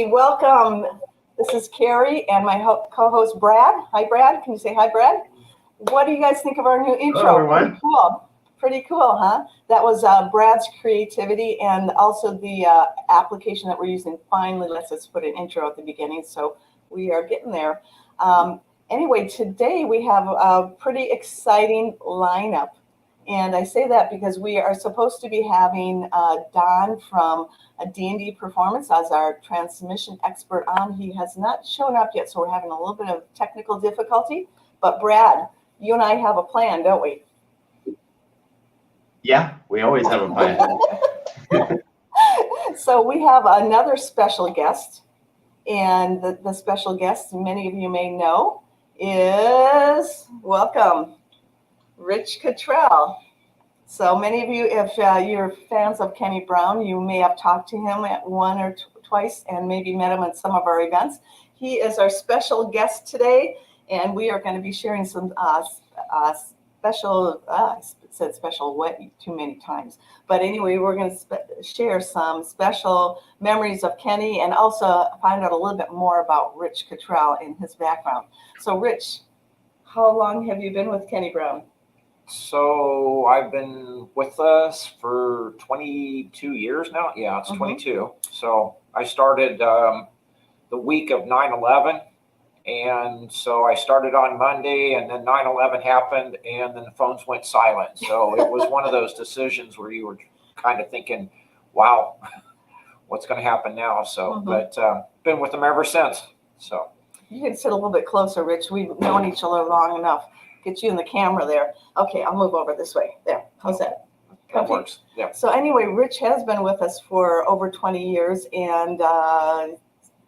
everybody. Welcome. This is Cari and my co-host Brad. Hi, Brad. Can you say hi, Brad? What do you guys think of our new intro? Hello, everyone. Pretty cool. Pretty cool, huh? That was Brad's creativity, and also the application that we're using finally lets us put an intro at the beginning, so we are getting there. Anyway, today we have a pretty exciting lineup. And I say that because we are supposed to be having Don from D&D Performance as our transmission expert on. He has not shown up yet, so we're having a little bit of technical difficulty. But Brad, you and I have a plan, don't we? Yeah, we always have a plan. So we have another special guest. And the special guest, many of you may know, is, welcome, Rich Cottrell. So many of you, if you're fans of Kenny Brown, you may have talked to him at one or twice and maybe met him at some of our events. He is our special guest today, and we are going to be sharing some said special way too many times. But anyway, we're going to share some special memories of Kenny and also find out a little bit more about Rich Cottrell and his background. So Rich, how long have you been with Kenny Brown? So I've been with us for 22 years now. Yeah, it's 22. So I started the week of 9/11. And so I started on Monday, and then 9/11 happened, and then the phones went silent. So it was one of those decisions where you were kind of thinking, wow, what's going to happen now? So, but been with them ever since. So you can sit a little bit closer, Rich. We've known each other long enough. Get you in the camera there. Okay, I'll move over this way. There. How's that? That works. Yeah. So anyway, Rich has been with us for over 20 years, and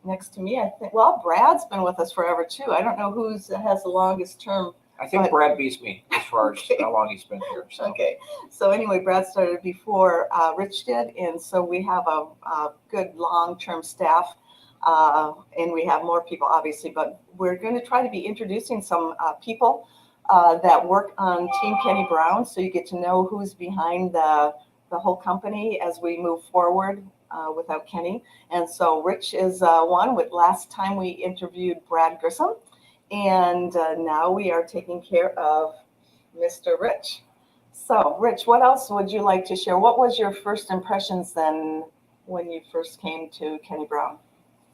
next to me, I think, well, Brad's been with us forever too. I don't know who has the longest term. I think Brad beats me as far as how long he's been here. So. Okay. So anyway, Brad started before Rich did, and so we have a good long-term staff, and we have more people, obviously, but we're going to try to be introducing some people that work on Team Kenny Brown, so you get to know who's behind the whole company as we move forward without Kenny. And so Rich is one. With last time we interviewed Brad Grissom, and now we are taking care of Mr. Rich. So Rich, what else would you like to share? What was your first impressions then when you first came to Kenny Brown?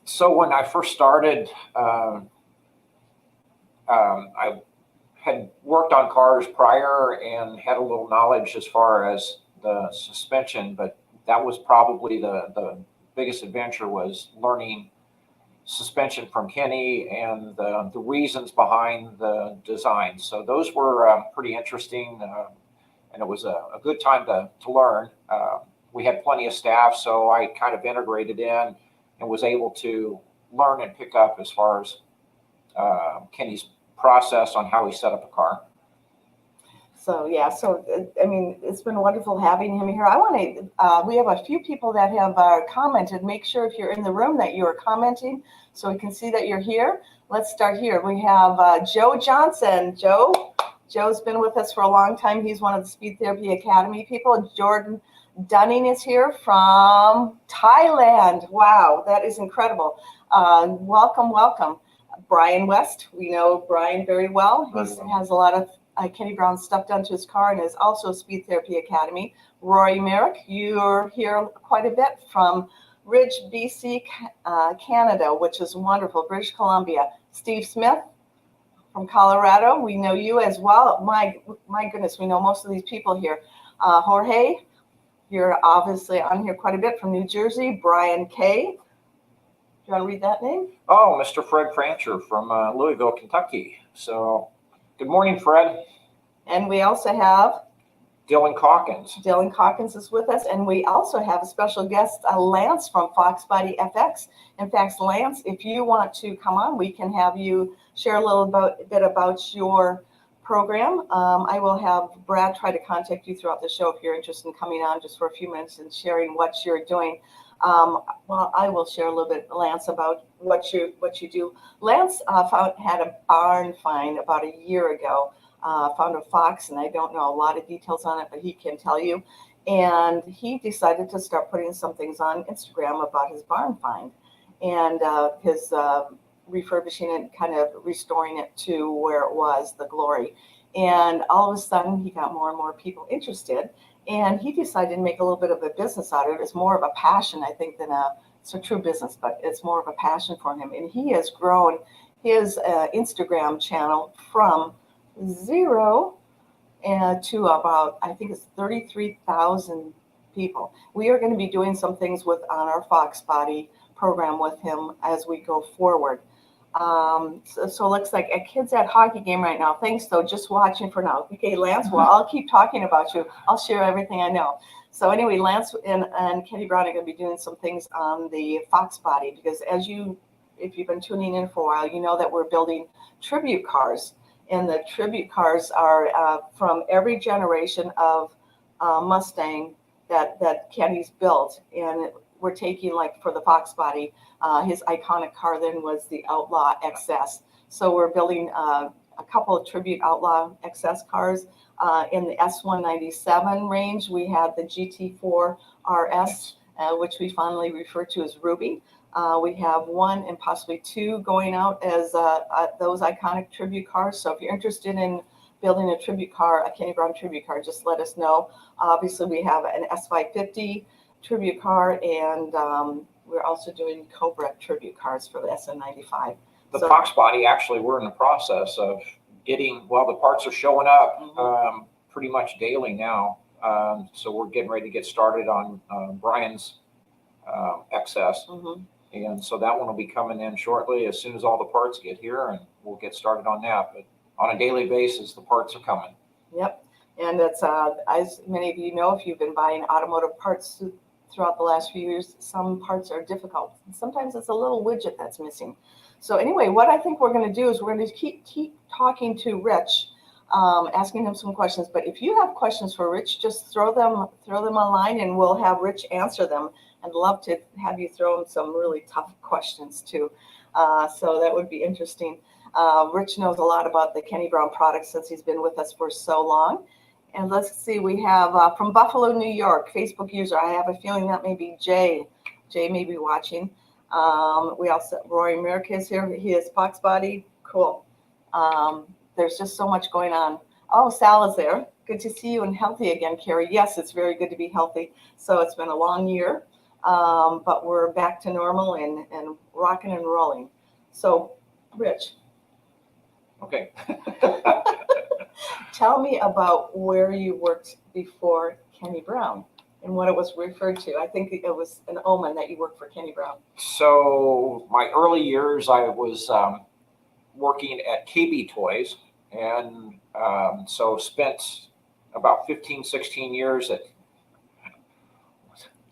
So when I first started, I had worked on cars prior and had a little knowledge as far as the suspension, but that was probably the biggest adventure, was learning suspension from Kenny and the reasons behind the design. So those were pretty interesting, and it was a good time to learn. We had plenty of staff, so I kind of integrated in and was able to learn and pick up as far as Kenny's process on how he set up a car. So yeah, so I mean, it's been wonderful having him here. I want to. We have a few people that have commented. Make sure if you're in the room that you are commenting, so we can see that you're here. Let's start here. We have Joe Johnson. Joe's been with us for a long time. He's one of the Speed Therapy Academy people. Jordan Dunning is here from Thailand. Wow, that is incredible. Welcome. Brian West. We know Brian very well. He has a lot of Kenny Brown stuff done to his car and is also Speed Therapy Academy. Rory Merrick, you're here quite a bit from Ridge, BC, Canada, which is wonderful. British Columbia. Steve Smith from Colorado, we know you as well. My goodness, we know most of these people here. Jorge, you're obviously on here quite a bit, from New Jersey. Brian K. Do you want to read that name? Oh, Mr. Fred Francher from Louisville, Kentucky. So good morning, Fred. And we also have Dylan Calkins. Dylan Calkins is with us, and we also have a special guest, Lance from Fox Body FX. In fact, Lance, if you want to come on, we can have you share a little bit about your program. I will have Brad try to contact you throughout the show if you're interested in coming on just for a few minutes and sharing what you're doing. Well, I will share a little bit, Lance, about what you do. Lance had a barn find about a year ago. Found a fox, and I don't know a lot of details on it, but he can tell you. And he decided to start putting some things on Instagram about his barn find. and his refurbishing it, kind of restoring it to where it was, the glory. And all of a sudden, he got more and more people interested, and he decided to make a little bit of a business out of it. It's more of a passion, I think, than it's a true business, but it's more of a passion for him. And he has grown his Instagram channel from 0 to about, I think it's 33,000 people. We are going to be doing some things on our Fox Body program with him as we go forward. So it looks like a kid's at hockey game right now. Thanks, though. Just watching for now. Okay, Lance, well, I'll keep talking about you. I'll share everything I know. So anyway, Lance and Kenny Brown are going to be doing some things on the Fox Body, because if you've been tuning in for a while, you know that we're building tribute cars. And the tribute cars are from every generation of Mustang that Kenny's built. And we're taking, like, for the Fox Body, his iconic car then was the Outlaw XS. So we're building a couple of tribute Outlaw XS cars. In the S197 range, we have the GT4 RS, which we fondly refer to as Ruby. We have 1 and possibly 2 going out as those iconic tribute cars. So if you're interested in building a tribute car, a Kenny Brown tribute car, just let us know. Obviously, we have an S550 tribute car, and we're also doing Cobra tribute cars for the SN95. The Fox Body, actually, we're in the process of getting, well, the parts are showing up pretty much daily now. So we're getting ready to get started on Brian's XS. And so that one will be coming in shortly as soon as all the parts get here, and we'll get started on that. But on a daily basis, the parts are coming. Yep. And it's, as many of you know, if you've been buying automotive parts throughout the last few years, some parts are difficult. Sometimes it's a little widget that's missing. So anyway, what I think we're going to do is we're going to keep talking to Rich, asking him some questions. But if you have questions for Rich, just throw them online, and we'll have Rich answer them. I'd love to have you throw him some really tough questions too. So that would be interesting. Rich knows a lot about the Kenny Brown products since he's been with us for so long. And let's see, we have from Buffalo, New York, Facebook user. I have a feeling that may be Jay. Jay may be watching. We also, Roy Merrick is here. He is Fox Body. Cool. There's just so much going on. Oh, Sal is there. Good to see you and healthy again, Carrie. Yes, it's very good to be healthy. So it's been a long year, but we're back to normal and rocking and rolling. So, Rich. Okay. Tell me about where you worked before Kenny Brown and what it was referred to. I think it was an omen that you worked for Kenny Brown. So my early years, I was working at KB Toys, and so spent about 15, 16 years at,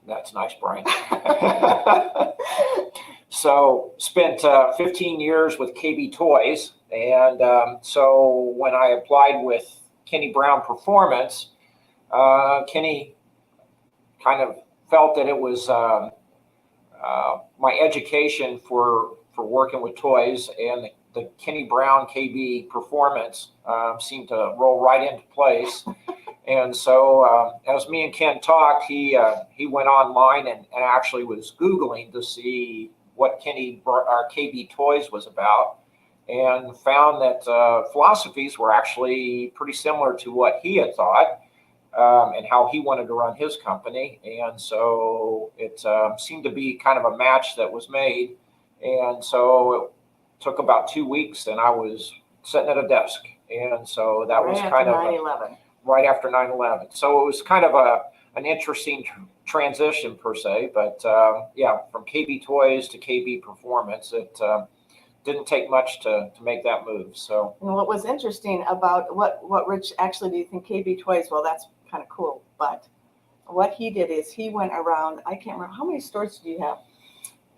that's nice, Brian. So spent 15 years with KB Toys. And so when I applied with Kenny Brown Performance, Kenny kind of felt that it was my education for working with toys, and the Kenny Brown KB Performance seemed to roll right into place. And so as me and Ken talked, he went online and actually was Googling to see what our KB Toys was about, and found that philosophies were actually pretty similar to what he had thought and how he wanted to run his company. And so it seemed to be kind of a match that was made. And so it took about 2 weeks, and I was sitting at a desk. And so that was kind of 9/11. Right after 9/11. So it was kind of an interesting transition per se. But yeah, from KB Toys to KB Performance, it didn't take much to make that move. So, and what was interesting about what Rich actually, do you think KB Toys? Well, that's kind of cool. But what he did is he went around. I can't remember how many stores do you have.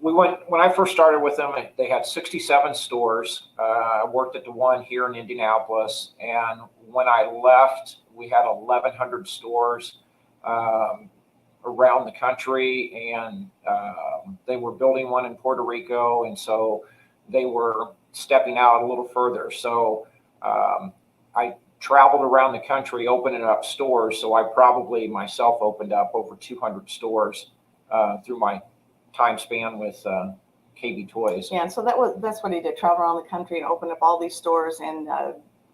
When I first started with them, they had 67 stores. I worked at the one here in Indianapolis, and when I left, we had 1,100 stores around the country, and they were building one in Puerto Rico, and so they were stepping out a little further. So I traveled around the country opening up stores. So I probably myself opened up over 200 stores through my time span with KB Toys. Yeah, and so that's what he did, travel around the country and open up all these stores and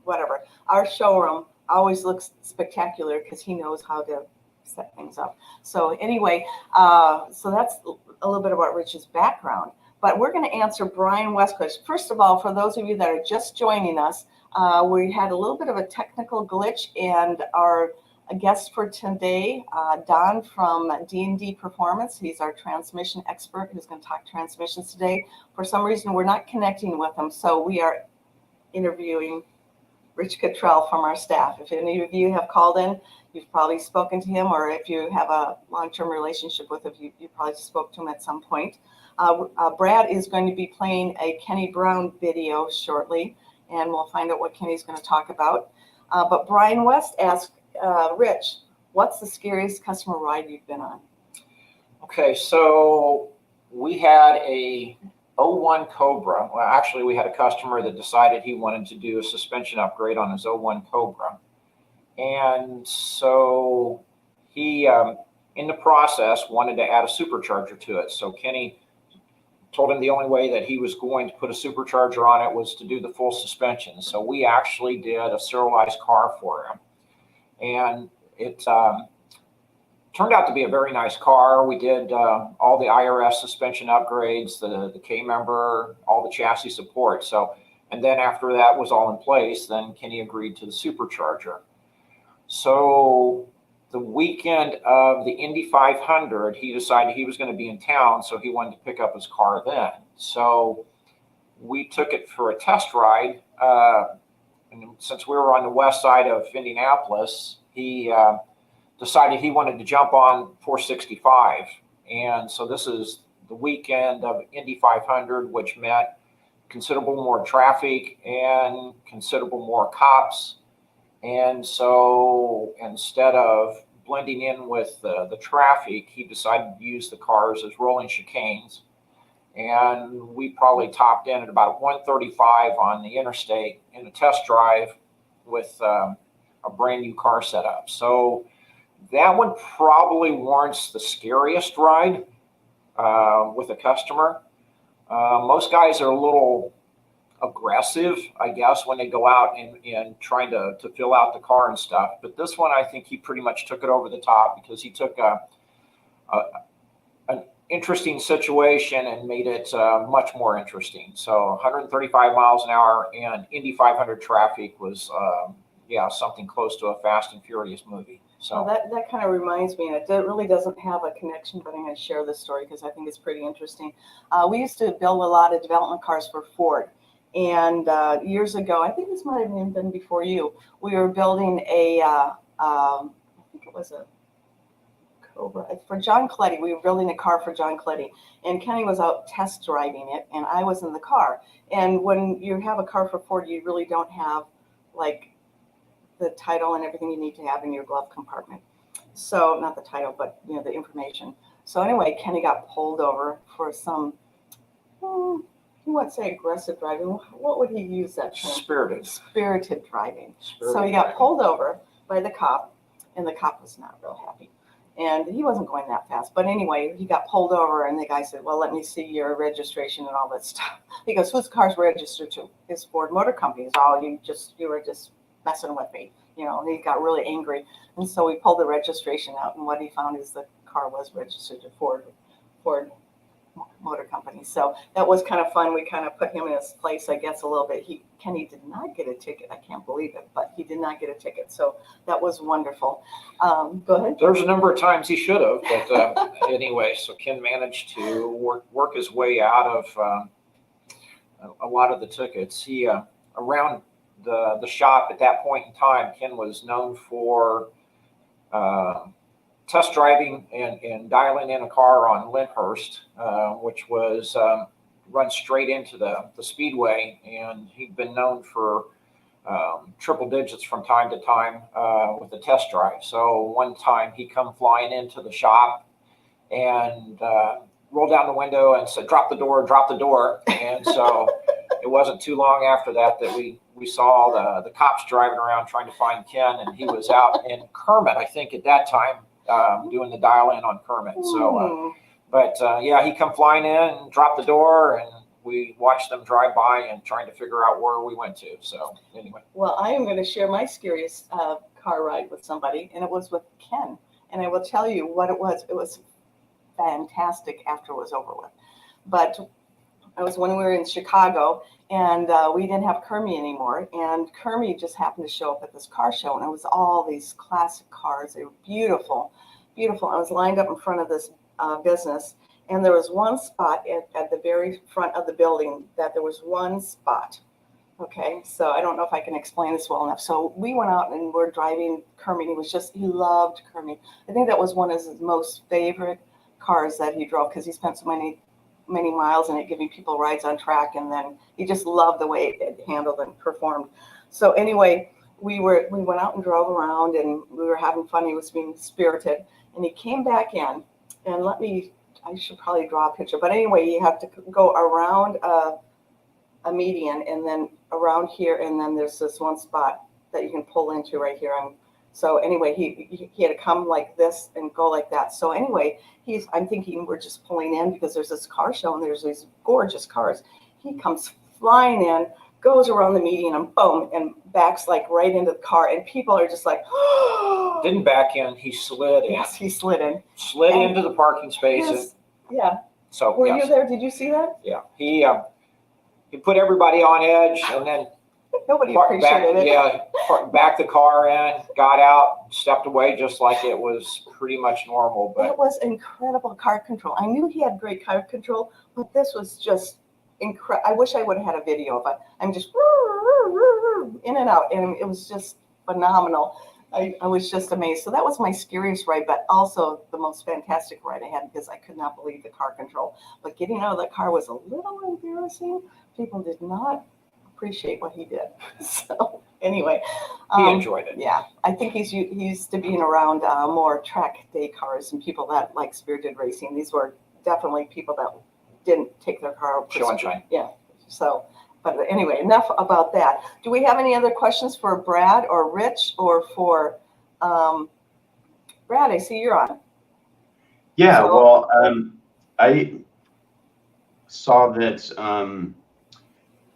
whatever. Our showroom always looks spectacular because he knows how to set things up. So anyway, so that's a little bit about Rich's background. But we're going to answer Brian Westquist. First of all, for those of you that are just joining us, we had a little bit of a technical glitch, and our guest for today, Don from D&D Performance, he's our transmission expert who's going to talk transmissions today. For some reason, we're not connecting with him, so we are interviewing Rich Cottrell from our staff. If any of you have called in, you've probably spoken to him, or if you have a long-term relationship with him, you probably spoke to him at some point. Brad is going to be playing a Kenny Brown video shortly, and we'll find out what Kenny's going to talk about. But Brian West asked Rich, what's the scariest customer ride you've been on? Okay, so we had a 01 Cobra. Well, actually, we had a customer that decided he wanted to do a suspension upgrade on his 01 Cobra. And so he, in the process, wanted to add a supercharger to it. So Kenny told him the only way that he was going to put a supercharger on it was to do the full suspension. So we actually did a serialized car for him. And it turned out to be a very nice car. We did all the IRS suspension upgrades, the K-member, all the chassis support. So, and then after that was all in place, then Kenny agreed to the supercharger. So the weekend of the Indy 500, he decided he was going to be in town, so he wanted to pick up his car then. So we took it for a test ride. And since we were on the west side of Indianapolis, he decided he wanted to jump on 465. And so this is the weekend of Indy 500, which meant considerable more traffic and considerable more cops. And so instead of blending in with the traffic, he decided to use the cars as rolling chicanes. And we probably topped in at about 135 on the interstate in a test drive with a brand new car setup. So that one probably warrants the scariest ride with a customer. Most guys are a little aggressive, I guess, when they go out and trying to fill out the car and stuff. But this one, I think he pretty much took it over the top because he took an interesting situation and made it much more interesting. So 135 miles an hour and Indy 500 traffic was, something close to a Fast and Furious movie. So that kind of reminds me, and it really doesn't have a connection, but I'm going to share this story because I think it's pretty interesting. We used to build a lot of development cars for Ford. And years ago, I think this might have even been before you, we were building I think it was a Cobra, for John Coletti. We were building a car for John Coletti. And Kenny was out test driving it, and I was in the car. And when you have a car for Ford, you really don't have, like, the title and everything you need to have in your glove compartment. So, not the title, but, the information. So anyway, Kenny got pulled over for some, he wouldn't say aggressive driving. What would he use that term? Spirited driving. So he got pulled over by the cop, and the cop was not real happy. And he wasn't going that fast. But anyway, he got pulled over, and the guy said, well, let me see your registration and all that stuff. He goes, whose car's registered to? His Ford Motor Company. Oh, you were just messing with me. And he got really angry. And so we pulled the registration out, and what he found is the car was registered to Ford Motor Company. So that was kind of fun. We kind of put him in his place, I guess, a little bit. Kenny did not get a ticket. I can't believe it, but he did not get a ticket. So that was wonderful. Go ahead. There's a number of times he should have, but anyway, so Ken managed to work his way out of a lot of the tickets. He around the shop at that point in time, Ken was known for test driving and dialing in a car on Lyndhurst, which was run straight into the speedway, and he'd been known for triple digits from time to time with the test drive. So one time he come flying into the shop and rolled down the window and said, drop the door. And so it wasn't too long after that we saw the cops driving around trying to find Ken, and he was out in Kermit, I think, at that time, doing the dial in on Kermit. So But yeah, he come flying in and dropped the door, and we watched them drive by and trying to figure out where we went to. So anyway. Well, I am going to share my scariest car ride with somebody, and it was with Ken. And I will tell you what it was. It was fantastic after it was over with. But it was when we were in Chicago, and we didn't have Kermie anymore. And Kermie just happened to show up at this car show, and it was all these classic cars. They were beautiful, beautiful. I was lined up in front of this business, and there was one spot at the very front of the building that there was one spot. Okay, so I don't know if I can explain this well enough. So we went out and we're driving Kermie. He loved Kermie. I think that was one of his most favorite cars that he drove because he spent so many miles in it, giving people rides on track, and then he just loved the way it handled and performed. So anyway, we went out and drove around, and we were having fun. He was being spirited, and he came back in, and I should probably draw a picture, but anyway, you have to go around a median and then around here, and then there's this one spot that you can pull into right here. So anyway, he had to come like this and go like that. So anyway, I'm thinking we're just pulling in because there's this car show and there's these gorgeous cars. He comes flying in, goes around the median, and boom, and backs like right into the car, and people are just like, oh. Didn't back in, he slid in. Yes, he slid in. Slid into the parking space. Yes. Yeah. So Were yes. you there? Did you see that? Yeah. He put everybody on edge, and then Nobody appreciated it. Yeah, backed the car in, got out, stepped away just like it was pretty much normal. But it was incredible car control. I knew he had great car control, but this was just incredible. I wish I would have had a video of it. I'm just in and out, and it was just phenomenal. I was just amazed. So that was my scariest ride, but also the most fantastic ride I had because I could not believe the car control. But getting out of the car was a little embarrassing. People did not appreciate what he did. So anyway, he enjoyed it. Yeah, I think he's used to being around more track day cars and people that like spirited racing. These were definitely people that didn't take their car out. Show and shine. Yeah. So, but anyway, enough about that. Do we have any other questions for Brad or Rich or for Brad? I see you're on. Yeah. So, well, I saw that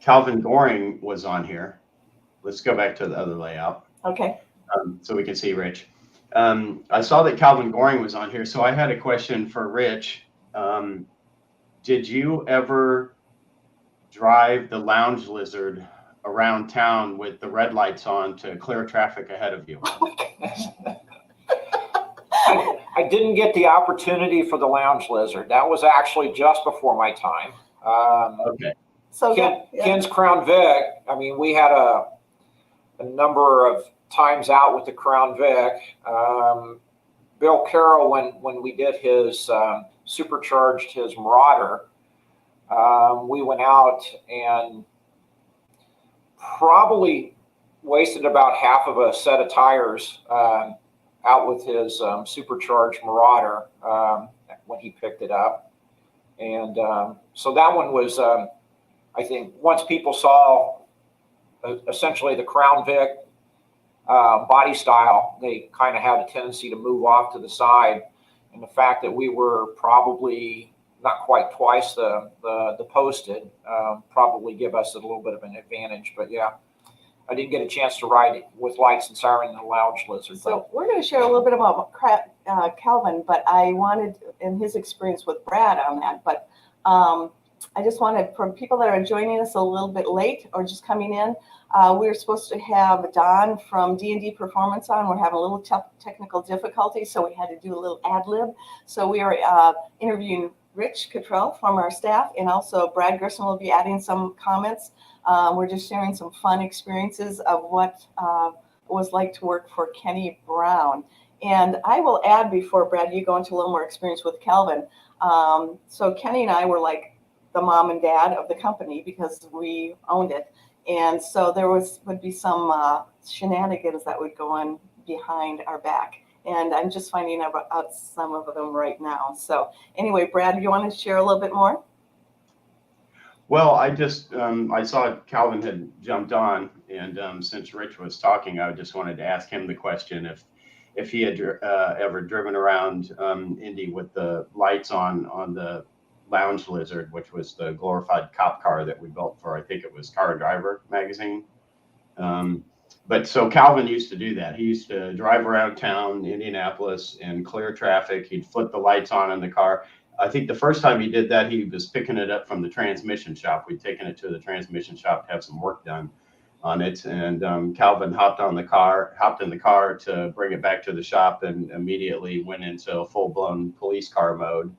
Calvin Goring was on here. Let's go back to the other layout. Okay. So we can see Rich. I saw that Calvin Goring was on here. So I had a question for Rich. Did you ever drive the lounge lizard around town with the red lights on to clear traffic ahead of you? Oh my goodness. I didn't get the opportunity for the lounge lizard. That was actually just before my time. Okay. So Ken's Crown Vic. I mean, we had a number of times out with the Crown Vic. Bill Carroll, when we did his supercharged his Marauder, we went out and probably wasted about half of a set of tires out with his supercharged Marauder when he picked it up. And so that one was, I think, once people saw essentially the Crown Vic body style, they kind of had a tendency to move off to the side. And the fact that we were probably not quite twice the posted probably give us a little bit of an advantage. But yeah, I didn't get a chance to ride it with lights and siren in the lounge lizard. So we're going to share a little bit about Calvin, but I wanted in his experience with Brad on that. But I just wanted, for people that are joining us a little bit late or just coming in, we were supposed to have Don from D&D Performance on. We're having a little technical difficulty, so we had to do a little ad lib. So we are interviewing Rich Cottrell from our staff, and also Brad Grissom will be adding some comments. We're just sharing some fun experiences of what it was like to work for Kenny Brown. And I will add, before Brad, you go into a little more experience with Calvin. So Kenny and I were like the mom and dad of the company because we owned it. And so there would be some shenanigans that would go on behind our back. And I'm just finding out some of them right now. So anyway, Brad, you want to share a little bit more? Well, I just, I saw Calvin had jumped on, and since Rich was talking, I just wanted to ask him the question, if if he had ever driven around Indy with the lights on the Lounge Lizard, which was the glorified cop car that we built for, I think it was Car and Driver magazine. But so Calvin used to do that. He used to drive around town, Indianapolis, and clear traffic. He'd flip the lights on in the car. I think the first time he did that, he was picking it up from the transmission shop. We'd taken it to the transmission shop to have some work done on it. And Calvin hopped in the car to bring it back to the shop, and immediately went into full-blown police car mode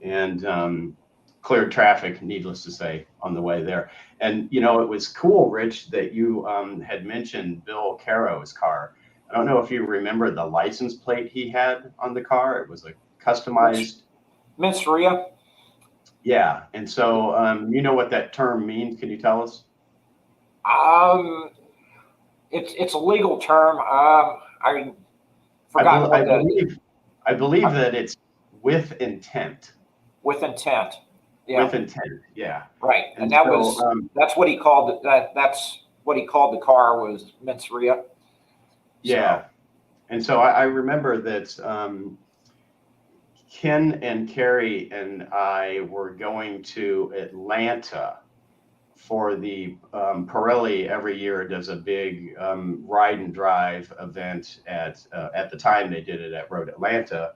and cleared traffic, needless to say, on the way there. And, you know, it was cool, Rich, that you had mentioned Bill Caro's car. I don't know if you remember the license plate he had on the car. It was a customized. Mensoria. Yeah. And so you know what that term means. Can you tell us? It's a legal term. I forgot I believe that it's with intent. With intent. Yeah. With intent. Yeah. Right. And that so, was that's what he called it. That's what he called the car, was Mensoria. Yeah. So. And so I remember that Ken and Cari and I were going to Atlanta for the Pirelli every year does a big ride and drive event at the time they did it at Road Atlanta.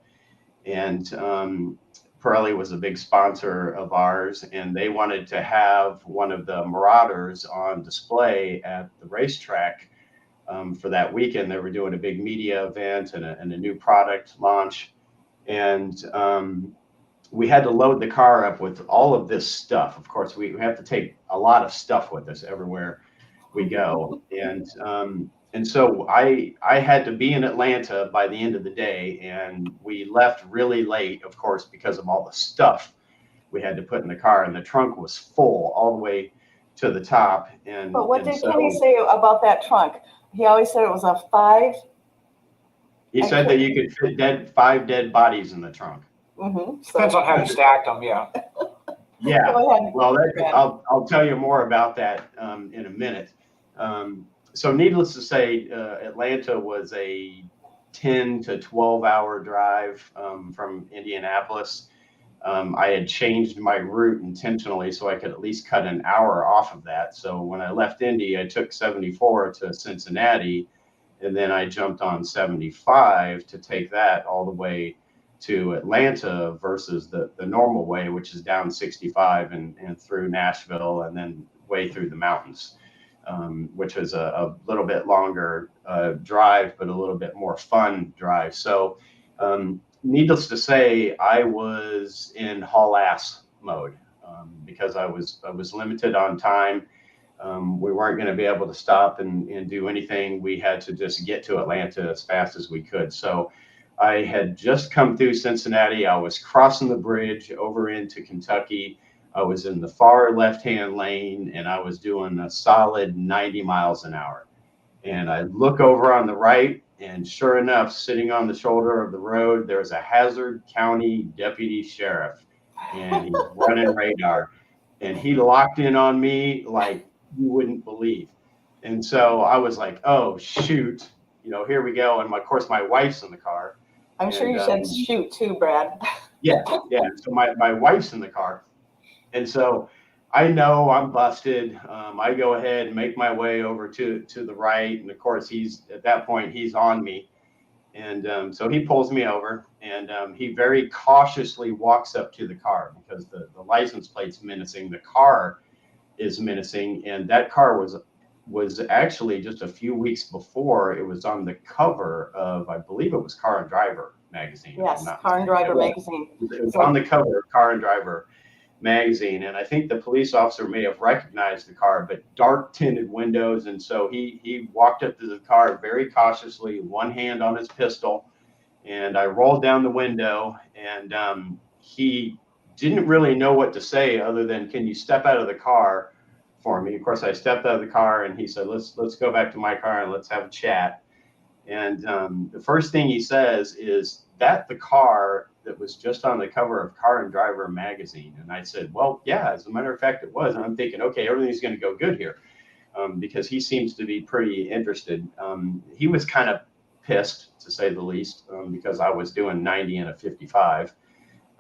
And Pirelli was a big sponsor of ours, and they wanted to have one of the Marauders on display at the racetrack for that weekend. They were doing a big media event and a new product launch. And we had to load the car up with all of this stuff. Of course, we have to take a lot of stuff with us everywhere we go. And so I had to be in Atlanta by the end of the day, and we left really late, of course, because of all the stuff we had to put in the car, and the trunk was full all the way to the top. But what did Kenny say about that trunk? He always said it was a 5. He said that you could fit 5 dead bodies in the trunk. Mm-hmm. Depends on how you stacked them, yeah. Yeah. Well, I'll tell you more about that in a minute. So needless to say, Atlanta was a 10 to 12 hour drive from Indianapolis. I had changed my route intentionally so I could at least cut an hour off of that. So when I left Indy, I took 74 to Cincinnati, and then I jumped on 75 to take that all the way to Atlanta versus the normal way, which is down 65 and through Nashville and then way through the mountains. Which was a little bit longer drive, but a little bit more fun drive. So needless to say, I was in haul ass mode because I was limited on time. We weren't going to be able to stop and do anything. We had to just get to Atlanta as fast as we could. So I had just come through Cincinnati. I was crossing the bridge over into Kentucky. I was in the far left-hand lane, and I was doing a solid 90 miles an hour. And I look over on the right, and sure enough, sitting on the shoulder of the road, there's a Hazard County deputy sheriff, and he's running radar. And he locked in on me like you wouldn't believe. And so I was like, oh, shoot, here we go. And of course, my wife's in the car. I'm sure you said shoot too, Brad. Yeah. So my wife's in the car. And so I know I'm busted. I go ahead and make my way over to the right. And of course, at that point, he's on me. And so he pulls me over, and he very cautiously walks up to the car because the license plate's menacing. The car is menacing. And that car was actually just a few weeks before, it was on the cover of, I believe it was Car and Driver magazine. Yes, Car and Driver magazine. It was on the cover of Car and Driver magazine, and I think the police officer may have recognized the car, but dark tinted windows. And so he walked up to the car very cautiously, one hand on his pistol, and I rolled down the window, and he didn't really know what to say other than, can you step out of the car for me? Of course, I stepped out of the car, and he said, let's go back to my car and let's have a chat. And the first thing he says is, that the car that was just on the cover of Car and Driver magazine? And I said, well, yeah, as a matter of fact, it was. And I'm thinking, okay, everything's going to go good here because he seems to be pretty interested. He was kind of pissed, to say the least, because I was doing 90 in a 55.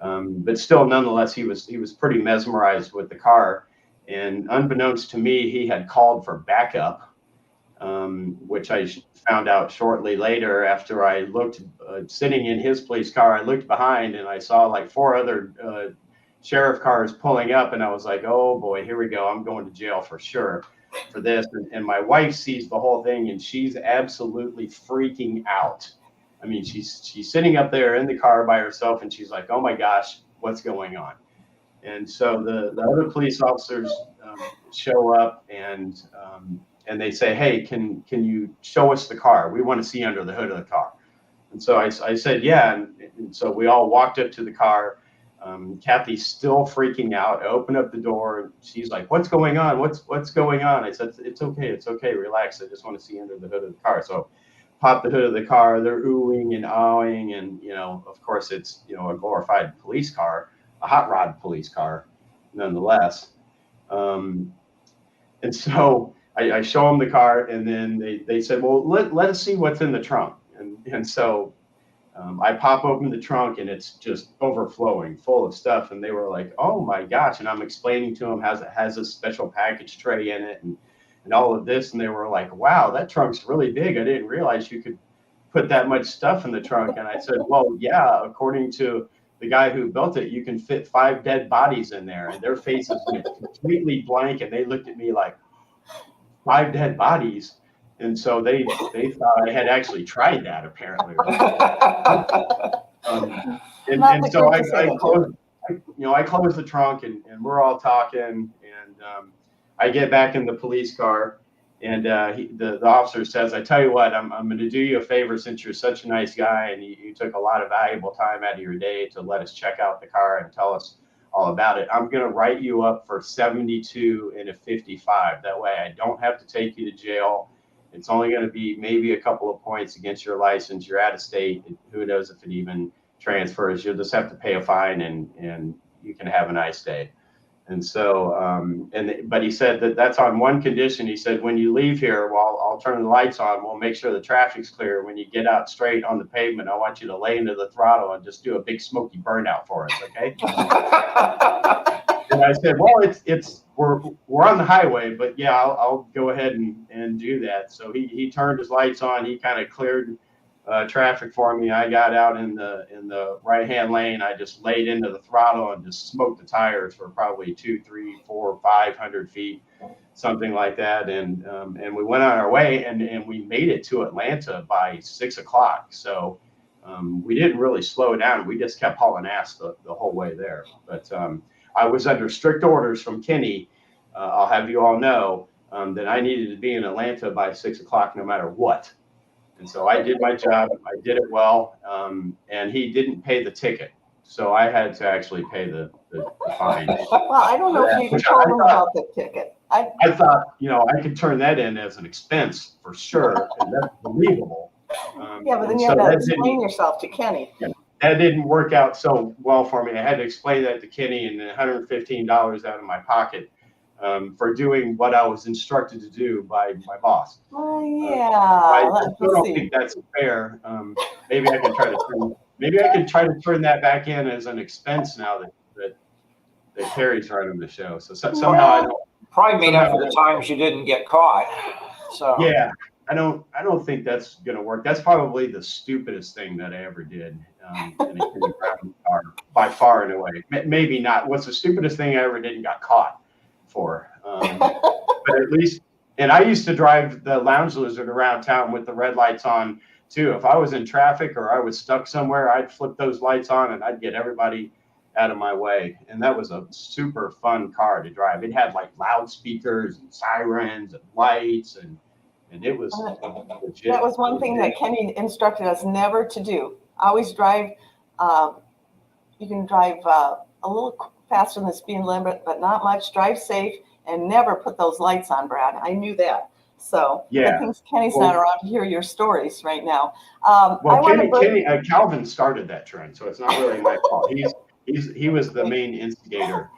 But still, nonetheless, he was pretty mesmerized with the car. And unbeknownst to me, he had called for backup, which I found out shortly later after I looked, sitting in his police car. I looked behind and I saw like 4 other sheriff cars pulling up, and I was like, oh boy, here we go. I'm going to jail for sure for this. And my wife sees the whole thing, and she's absolutely freaking out. I mean, she's sitting up there in the car by herself, and she's like, oh my gosh, what's going on? And so the other police officers show up, and they say, hey, can you show us the car? We want to see under the hood of the car. And so I said, yeah. And so we all walked up to the car. Kathy's still freaking out. I opened up the door. She's like, what's going on? What's going on? I said, it's okay. Relax. I just want to see under the hood of the car. So pop the hood of the car. They're oohing and awing. And, of course, it's, a glorified police car, a hot rod police car, nonetheless. And so I show them the car, and then they said, well, let us see what's in the trunk. And so I pop open the trunk, and it's just overflowing, full of stuff. And they were like, oh my gosh. And I'm explaining to them how it has a special package tray in it and all of this. And they were like, wow, that trunk's really big. I didn't realize you could put that much stuff in the trunk. And I said, well, yeah, according to the guy who built it, you can fit 5 dead bodies in there. And their faces went completely blank. And they looked at me like, 5 dead bodies. And so they thought I had actually tried that, apparently. And so I closed the trunk, and we're all talking, and I get back in the police car, and the officer says, I tell you what, I'm going to do you a favor, since you're such a nice guy and you took a lot of valuable time out of your day to let us check out the car and tell us all about it. I'm going to write you up for 72 and a 55. That way I don't have to take you to jail. It's only going to be maybe a couple of points against your license. You're out of state. Who knows if it even transfers? You'll just have to pay a fine, and you can have a nice day. And so, but he said that's on one condition. He said, when you leave here, well, I'll turn the lights on. We'll make sure the traffic's clear. When you get out straight on the pavement, I want you to lay into the throttle and just do a big smoky burnout for us, okay? And I said, well, we're on the highway, but yeah, I'll go ahead and do that. So he turned his lights on. He kind of cleared traffic for me. I got out in the right-hand lane. I just laid into the throttle and just smoked the tires for probably 200, 300, 400, 500 feet, something like that. And we went on our way, and we made it to Atlanta by 6 o'clock. So we didn't really slow down. We just kept hauling ass the whole way there. But I was under strict orders from Kenny. I'll have you all know that I needed to be in Atlanta by 6 o'clock no matter what. And so I did my job. I did it well. And he didn't pay the ticket. So I had to actually pay the fine. Well, I don't know if you even told him about the ticket. I thought, I could turn that in as an expense for sure. And that's believable. Yeah, but then you have to explain yourself to Kenny. Yeah. That didn't work out so well for me. I had to explain that to Kenny, and $115 out of my pocket for doing what I was instructed to do by my boss. Oh, yeah. I don't think that's fair. Maybe I can try to turn that back in as an expense now that Carrie's running the show. So somehow I don't. Probably made up for the times you didn't get caught. So yeah. I don't think that's going to work. That's probably the stupidest thing that I ever did in a Kenny Brown car, by far and away. Maybe not. What's the stupidest thing I ever did and got caught for? But at least, and I used to drive the Lounge Lizard around town with the red lights on too. If I was in traffic or I was stuck somewhere, I'd flip those lights on and I'd get everybody out of my way. And that was a super fun car to drive. It had like loudspeakers and sirens and lights, and it was legit. That was one thing that Kenny instructed us never to do. Always drive, you can drive a little faster than the speed limit, but not much. Drive safe, and never put those lights on, Brad. I knew that. So yeah. I think Kenny's not around to hear your stories right now. Calvin started that trend, so it's not really my fault. He was the main instigator.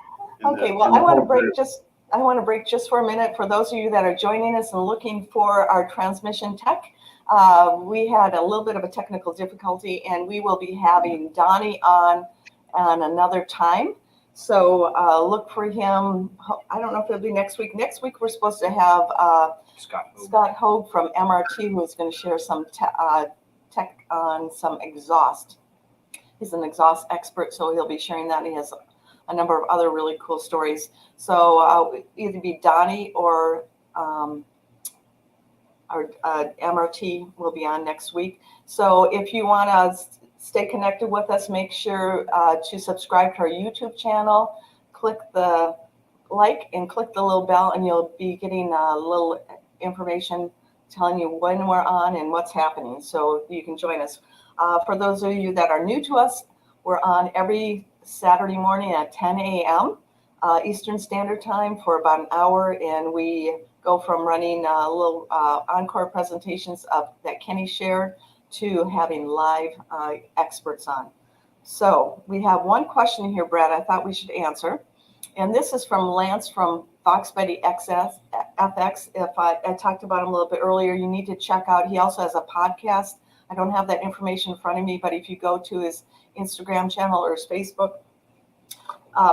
Okay, well, I want to break just I want to break just for a minute. For those of you that are joining us and looking for our transmission tech, we had a little bit of a technical difficulty, and we will be having Donnie on another time. So look for him. I don't know if it'll be next week. Next week, we're supposed to have Scott Hogue from MRT, who is going to share some tech on some exhaust. He's an exhaust expert, so he'll be sharing that. He has a number of other really cool stories. So either be Donnie or MRT will be on next week. So if you want to stay connected with us, make sure to subscribe to our YouTube channel, click the like and click the little bell, and you'll be getting a little information telling you when we're on and what's happening, so you can join us. For those of you that are new to us, we're on every Saturday morning at 10 a.m. Eastern Standard Time for about an hour, and we go from running little encore presentations that Kenny shared to having live experts on. So we have one question here, Brad, I thought we should answer. And this is from Lance from Fox Betty FX. If I talked about him a little bit earlier, you need to check out, he also has a podcast. I don't have that information in front of me, but if you go to his Instagram channel or his Facebook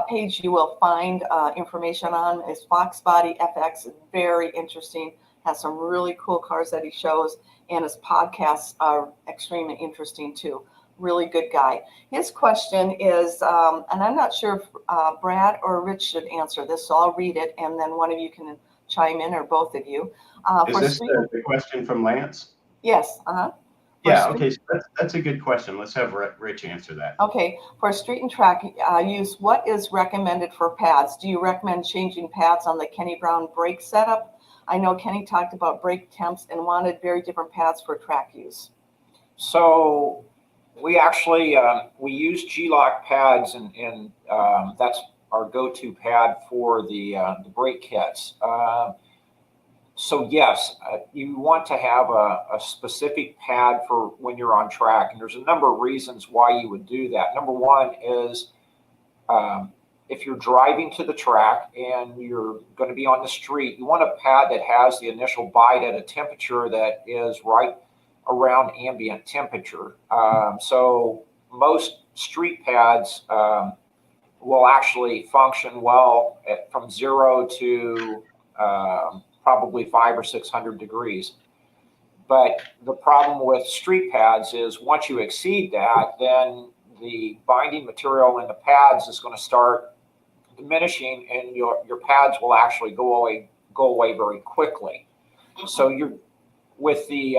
page, you will find information on his Fox Body FX. It's very interesting, has some really cool cars that he shows, and his podcasts are extremely interesting too. Really good guy. His question is, and I'm not sure if Brad or Rich should answer this, so I'll read it, and then one of you can chime in, or both of you. Is this the question from Lance? Yes. Yeah, okay, so that's a good question. Let's have Rich answer that. Okay, for street and track use, what is recommended for pads? Do you recommend changing pads on the Kenny Brown brake setup? I know Kenny talked about brake temps and wanted very different pads for track use. So we actually, we use G-Lock pads, and that's our go-to pad for the brake kits. So yes, you want to have a specific pad for when you're on track, and there's a number of reasons why you would do that. Number one is if you're driving to the track and you're going to be on the street, you want a pad that has the initial bite at a temperature that is right around ambient temperature. So most street pads will actually function well from 0 to probably 500 or 600 degrees. But the problem with street pads is once you exceed that, then the binding material in the pads is going to start diminishing, and your pads will actually go away very quickly. So you're with the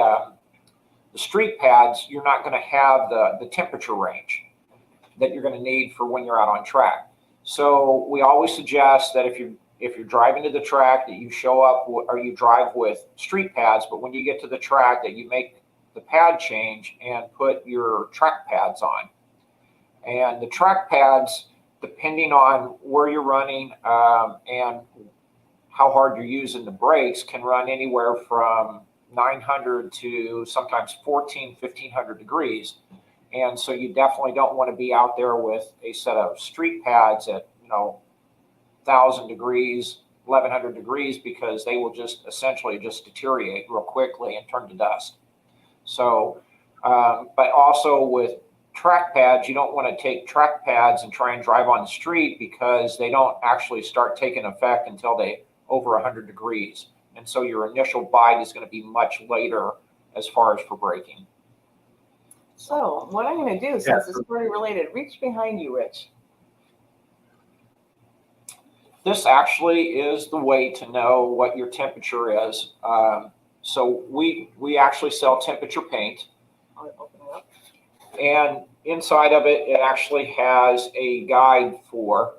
street pads, you're not going to have the temperature range that you're going to need for when you're out on track. So we always suggest that if you're driving to the track, that you show up or you drive with street pads, but when you get to the track, that you make the pad change and put your track pads on. And the track pads, depending on where you're running and how hard you're using the brakes, can run anywhere from 900 to sometimes 1,500 degrees. And so you definitely don't want to be out there with a set of street pads at 1,000 degrees, 1,100 degrees, because they will just essentially just deteriorate real quickly and turn to dust. So, but also with track pads, you don't want to take track pads and try and drive on the street, because they don't actually start taking effect until they over 100 degrees. And so your initial bite is going to be much later as far as for braking. So what I'm going to do, since it's pretty related, reach behind you, Rich. This actually is the way to know what your temperature is. So we actually sell temperature paint. I'll open it up. And inside of it, it actually has a guide for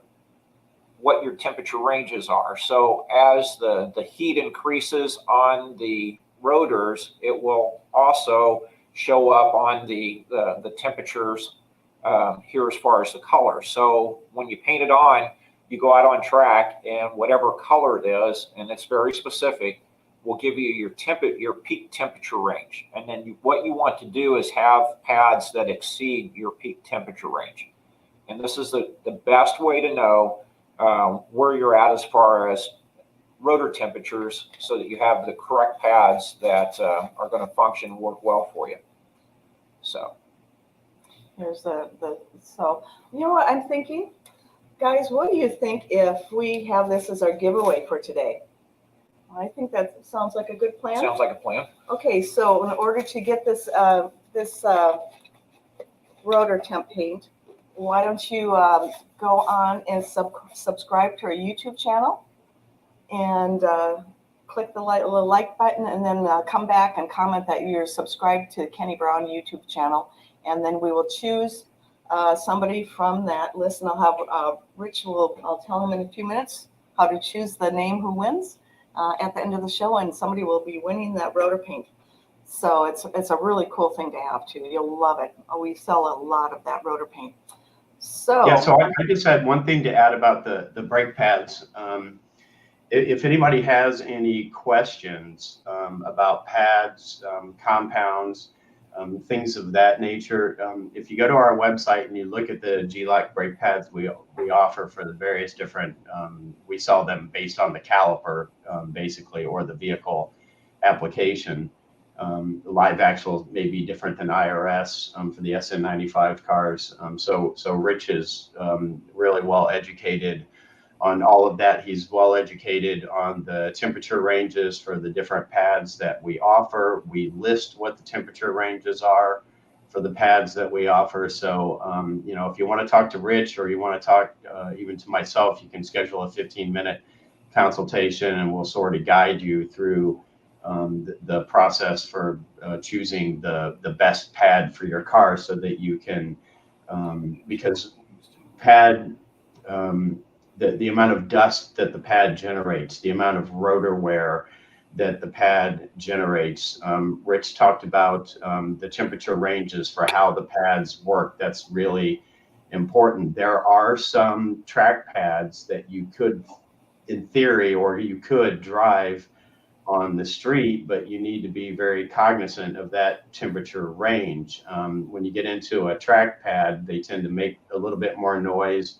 what your temperature ranges are. So as the heat increases on the rotors, it will also show up on the temperatures here as far as the color. So when you paint it on, you go out on track, and whatever color it is, and it's very specific, will give you your peak temperature range. And then what you want to do is have pads that exceed your peak temperature range. And this is the best way to know where you're at as far as rotor temperatures so that you have the correct pads that are going to function and work well for you. So Here's so you know what I'm thinking? Guys, what do you think if we have this as our giveaway for today? I think that sounds like a good plan. sounds like a plan. Okay, so in order to get this rotor temp paint, why don't you go on and subscribe to our YouTube channel and click the like button, and then come back and comment that you're subscribed to Kenny Brown YouTube channel, and then we will choose somebody from that list, and I'll have Rich I'll tell him in a few minutes how to choose the name who wins at the end of the show, and somebody will be winning that rotor paint. So it's a really cool thing to have too. You'll love it. We sell a lot of that rotor paint. So yeah, so I just had one thing to add about the brake pads. If anybody has any questions about pads, compounds, things of that nature, if you go to our website and you look at the G-Lock brake pads we offer for the various different, we sell them based on the caliper, basically, or the vehicle application. The live axle may be different than IRS for the SN95 cars. So Rich is really well educated on all of that. He's well educated on the temperature ranges for the different pads that we offer. We list what the temperature ranges are for the pads that we offer. So, you know, if you want to talk to Rich, or you want to talk even to myself, you can schedule a 15-minute consultation, and we'll sort of guide you through the process for choosing the best pad for your car, so that you can, because pad, the amount of dust that the pad generates, the amount of rotor wear that the pad generates. Rich talked about the temperature ranges for how the pads work. That's really important. There are some track pads that you could, in theory, or you could drive on the street, but you need to be very cognizant of that temperature range. When you get into a track pad, they tend to make a little bit more noise.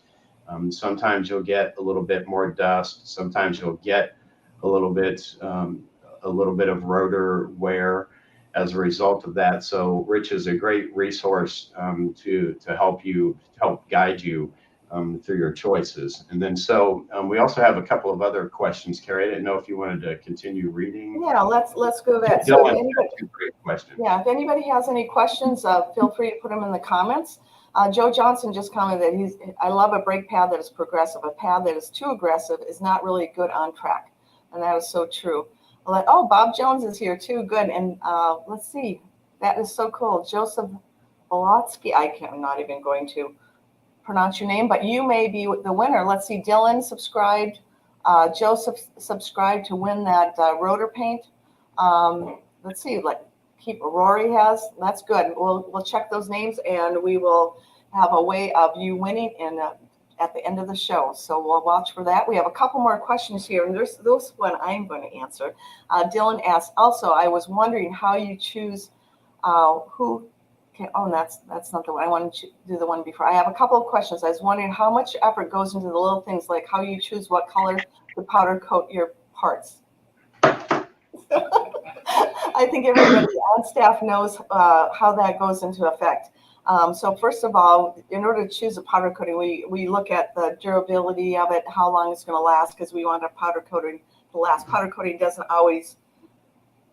Sometimes you'll get a little bit more dust. Sometimes you'll get a little bit of rotor wear as a result of that. So Rich is a great resource to help guide you through your choices. And then we also have a couple of other questions, Carrie. I didn't know if you wanted to continue reading. yeah, let's go that. So Dylan, if anybody, two great questions. yeah, if anybody has any questions, feel free to put them in the comments. Joe Johnson just commented that I love a brake pad that is progressive. A pad that is too aggressive is not really good on track. And that is so true. Oh, Bob Jones is here too. Good. And let's see. That is so cool. Joseph Bolotsky. I'm not even going to pronounce your name, but you may be the winner. Let's see. Dylan subscribed. Joseph subscribed to win that rotor paint. Let's see. Rory has. That's good. We'll check those names, and we will have a way of you winning at the end of the show. So we'll watch for that. We have a couple more questions here, and there's this one I'm going to answer. Dylan asked, also, I was wondering how you choose who can. Oh, that's not the one. I wanted to do the one before. I have a couple of questions. I was wondering how much effort goes into the little things, like how you choose what color to powder coat your parts. I think everybody on staff knows how that goes into effect. So first of all, in order to choose a powder coating, we look at the durability of it, how long it's going to last, because we want a powder coating to last. Powder coating doesn't always,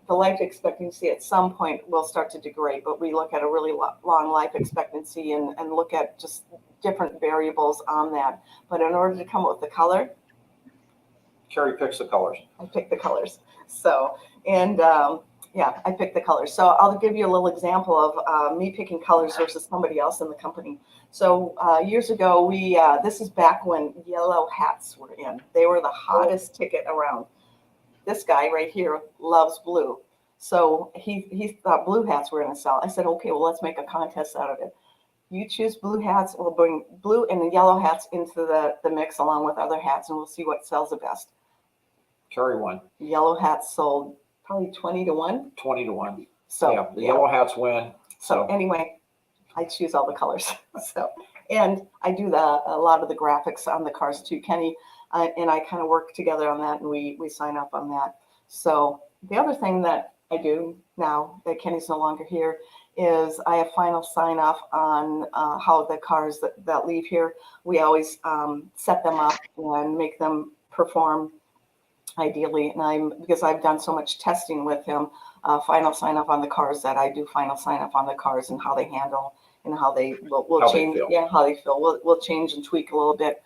the life expectancy at some point will start to degrade, but we look at a really long life expectancy and look at just different variables on that. But in order to come up with the color, Carrie picks the colors. I pick the colors. So, and yeah, I pick the colors. So I'll give you a little example of me picking colors versus somebody else in the company. So years ago, this is back when yellow hats were in. They were the hottest ticket around. This guy right here loves blue. So he thought blue hats were going to sell. I said, okay, well, let's make a contest out of it. You choose blue hats, we'll bring blue and the yellow hats into the mix along with other hats, and we'll see what sells the best. Carrie won. Yellow hats sold probably 20-1. 20-1. So yeah, the yellow hats win. So anyway, I choose all the colors. So, and I do a lot of the graphics on the cars too. Kenny and I kind of work together on that, and we sign up on that. So the other thing that I do now that Kenny's no longer here is I have final sign off on how the cars that leave here. We always set them up and make them perform ideally. And because I've done so much testing with him, final sign off on the cars that I do final sign off on the cars and how they handle and how they will How they change. feel. Yeah, how they feel. We'll change and tweak a little bit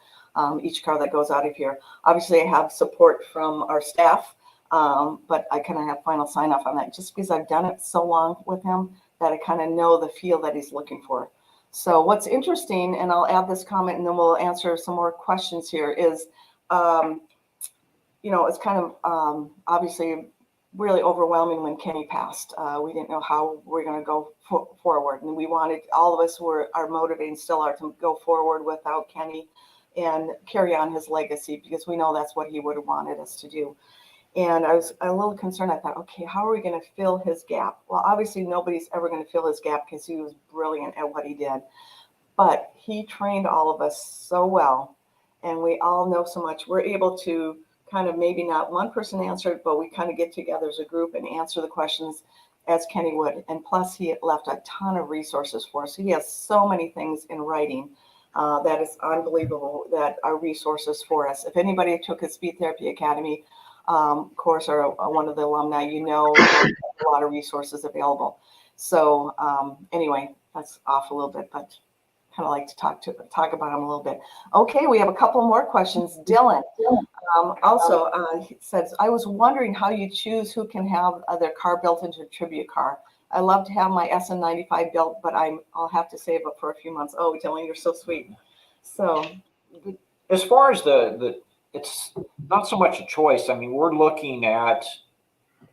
each car that goes out of here. Obviously, I have support from our staff, but I kind of have final sign off on that just because I've done it so long with him that I kind of know the feel that he's looking for. So what's interesting, and I'll add this comment and then we'll answer some more questions here, is, it's kind of obviously really overwhelming when Kenny passed. We didn't know how we're going to go forward. And we wanted, all of us are motivated, still are, to go forward without Kenny and carry on his legacy, because we know that's what he would have wanted us to do. And I was a little concerned. I thought, okay, how are we going to fill his gap? Well, obviously nobody's ever going to fill his gap because he was brilliant at what he did. But he trained all of us so well, and we all know so much. We're able to kind of, maybe not one person answer it, but we kind of get together as a group and answer the questions as Kenny would. And plus, he left a ton of resources for us. He has so many things in writing that is unbelievable, that are resources for us. If anybody took his Speed Therapy Academy course, or one of the alumni, there's a lot of resources available. So anyway, that's off a little bit, but kind of like to talk about him a little bit. Okay, we have a couple more questions. Dylan also he says, I was wondering how you choose who can have their car built into a tribute car. I love to have my SN95 built, but I'll have to save up for a few months. Oh, Dylan, you're so sweet. So as far as it's not so much a choice. I mean, we're looking at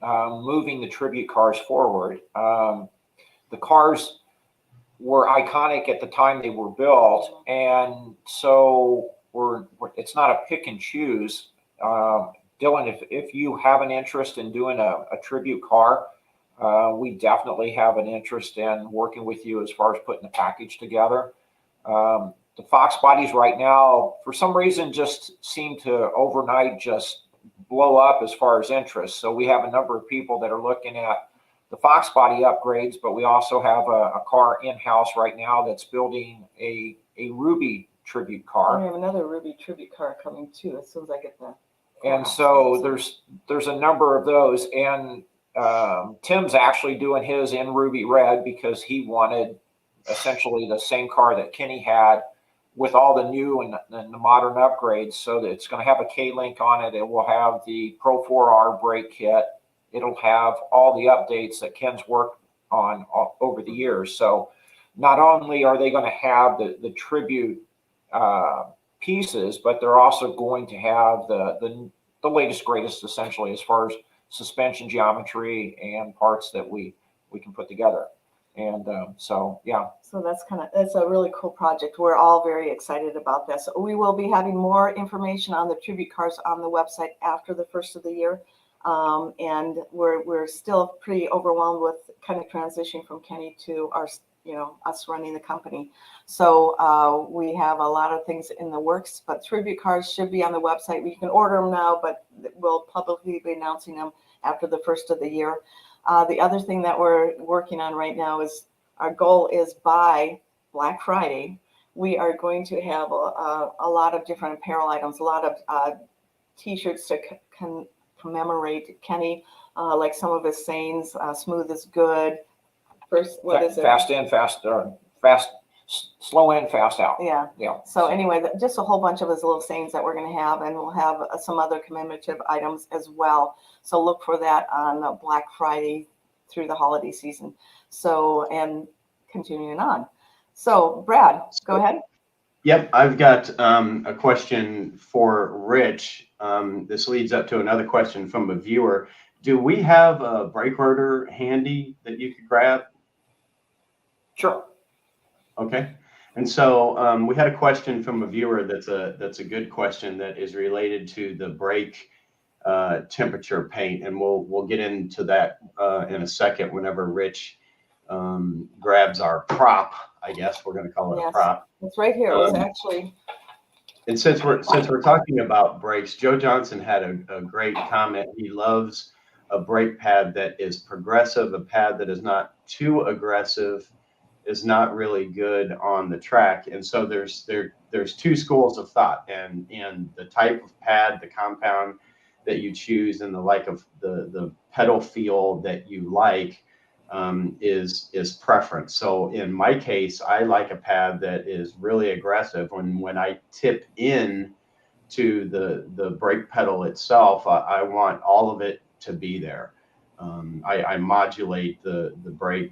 moving the tribute cars forward. The cars were iconic at the time they were built, and so it's not a pick and choose. Dylan, if you have an interest in doing a tribute car, we definitely have an interest in working with you as far as putting the package together. The Fox bodies right now, for some reason, just seem to overnight just blow up as far as interest. So we have a number of people that are looking at the Fox body upgrades, but we also have a car in-house right now that's building a Ruby tribute car. I have another Ruby tribute car coming too as soon as I get that. And so there's a number of those, and Tim's actually doing his in Ruby Red because he wanted essentially the same car that Kenny had with all the new and the modern upgrades. So that it's going to have a K-Link on it. It will have the Pro 4R brake kit. It'll have all the updates that Ken's worked on over the years. So not only are they going to have the tribute pieces, but they're also going to have the latest, greatest, essentially, as far as suspension geometry and parts that we can put together. And so, yeah. So that's a really cool project. We're all very excited about this. We will be having more information on the tribute cars on the website after the first of the year. And we're still pretty overwhelmed with kind of transitioning from Kenny to us running the company. So we have a lot of things in the works, but tribute cars should be on the website. We can order them now, but we'll publicly be announcing them after the first of the year. The other thing that we're working on right now is our goal is by Black Friday, we are going to have a lot of different apparel items, a lot of T-shirts to commemorate Kenny, like some of his sayings, smooth is good. First, what is it? Fast in, fast, slow in, fast out. Yeah. Yeah. So anyway, just a whole bunch of his little sayings that we're going to have, and we'll have some other commemorative items as well. So look for that on Black Friday through the holiday season. So, and continuing on. So Brad, go ahead. Yep, I've got a question for Rich. This leads up to another question from a viewer. Do we have a brake rotor handy that you could grab? Sure. Okay. And so we had a question from a viewer that's a good question that is related to the brake temperature paint, and we'll get into that in a second whenever Rich grabs our prop. I guess we're going to call it a prop. It's right here. It was actually And since we're talking about brakes, Joe Johnson had a great comment. He loves a brake pad that is progressive. A pad that is not too aggressive is not really good on the track. And so there's two schools of thought, and the type of pad, the compound that you choose, and the like of the pedal feel that you like is preference. So in my case, I like a pad that is really aggressive. When I tip in to the brake pedal itself, I want all of it to be there. I modulate the brake